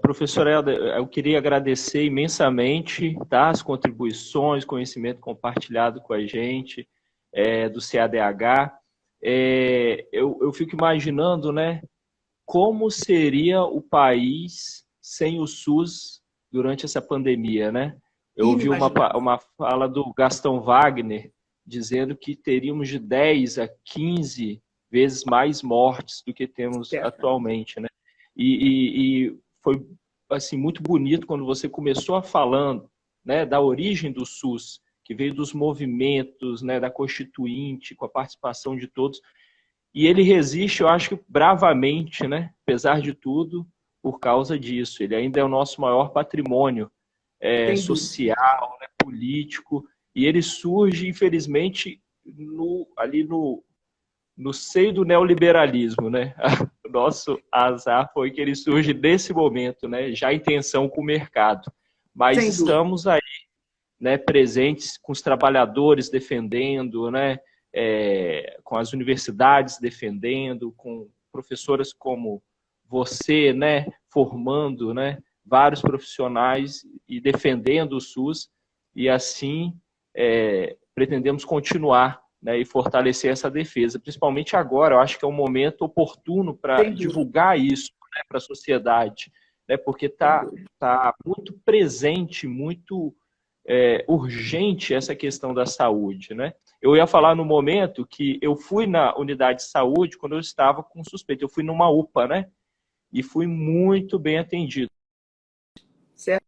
Professora Helder, eu queria agradecer imensamente, tá, as contribuições, conhecimento compartilhado com a gente do CADH. Eu fico imaginando, né, como seria o país sem o SUS durante essa pandemia, né? Eu ouvi uma fala do Gastão Wagner dizendo que teríamos de 10 a 15 vezes mais mortes do que temos atualmente, né? E foi assim muito bonito quando você começou falando, né, da origem do SUS, que veio dos movimentos, né, da Constituinte, com a participação de todos. E ele resiste, eu acho que bravamente, né, apesar de tudo, por causa disso. Ele ainda é o nosso maior patrimônio social, né, político, e ele surge, infelizmente, ali no seio do neoliberalismo, né? O nosso azar foi que ele surge nesse momento, né? Já em tensão com o mercado. Mas estamos aí, né, presentes com os trabalhadores defendendo, né? Com as universidades defendendo, com professoras como você, né? Formando, né? Vários profissionais e defendendo o SUS. E assim pretendemos continuar, né, e fortalecer essa defesa, principalmente agora. Eu acho que é um momento oportuno para divulgar isso, né, para a sociedade, né, porque está muito presente, muito urgente essa questão da saúde, né? Eu ia falar no momento que eu fui na unidade de saúde quando eu estava com suspeita. Eu fui numa UPA, né? E fui muito bem atendido. Certo.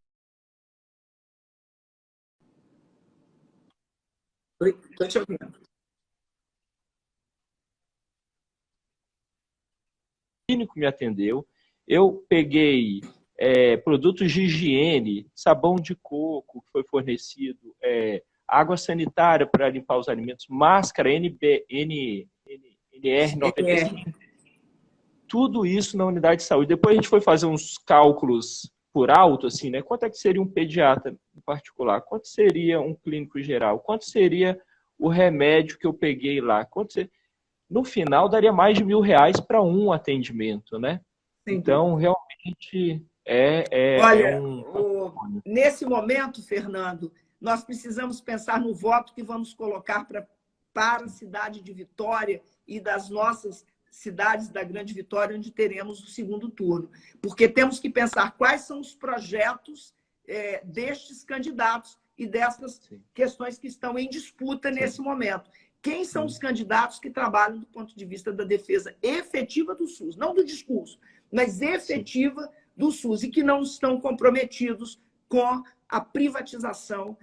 Estou te ouvindo. O clínico me atendeu, eu peguei produtos de higiene, sabão de coco que foi fornecido, água sanitária para limpar os alimentos, máscara NR95, tudo isso na unidade de saúde. Depois a gente foi fazer uns cálculos por alto, assim, né? Quanto é que seria um pediatra em particular? Quanto seria um clínico geral? Quanto seria o remédio que eu peguei lá? Quanto seria... No final, daria mais de R$1.000 para um atendimento, né? Então, realmente Olha, nesse momento, Fernando, nós precisamos pensar no voto que vamos colocar para a cidade de Vitória e das nossas cidades da Grande Vitória, onde teremos o segundo turno. Porque temos que pensar quais são os projetos destes candidatos e dessas questões que estão em disputa nesse momento. Quem são os candidatos que trabalham do ponto de vista da defesa efetiva do SUS, não do discurso, mas efetiva do SUS, e que não estão comprometidos com a privatização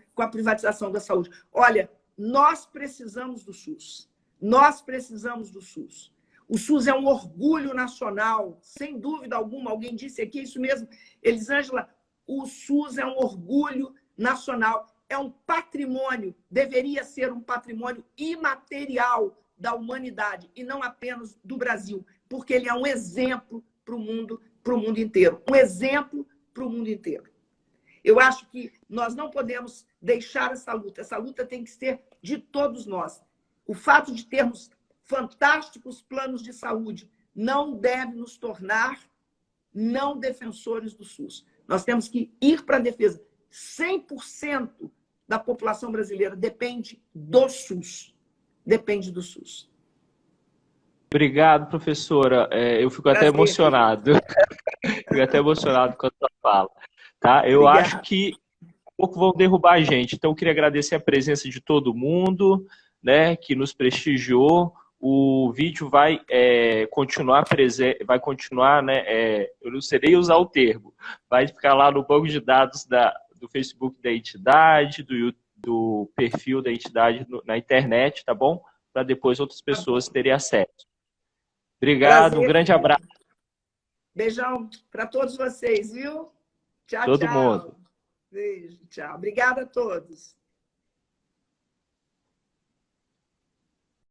da saúde. Olha, nós precisamos do SUS. Nós precisamos do SUS. O SUS é um orgulho nacional, sem dúvida alguma. Alguém disse aqui, isso mesmo, Elisângela, o SUS é um orgulho nacional. É um patrimônio, deveria ser um patrimônio imaterial da humanidade e não apenas do Brasil, porque ele é um exemplo para o mundo inteiro. Um exemplo para o mundo inteiro. Eu acho que nós não podemos deixar essa luta. Essa luta tem que ser de todos nós. O fato de termos fantásticos planos de saúde não deve nos tornar não defensores do SUS. Nós temos que ir para a defesa. 100% da população brasileira depende do SUS. Depende do SUS. Obrigado, professora. Eu fico até emocionado. Fico até emocionado com a sua fala. Tá? Eu acho que um pouco vão derrubar a gente. Então, eu queria agradecer a presença de todo mundo, né, que nos prestigiou. O vídeo vai continuar presente, vai continuar, né? Eu não sei nem usar o termo. Vai ficar lá no banco de dados do Facebook da entidade, do perfil da entidade na internet, tá bom? Para depois outras pessoas terem acesso. Obrigado, prazer, um grande abraço. Beijão para todos vocês, viu? Tchau, todo tchau. Mundo. Beijo, tchau. Obrigada a todos.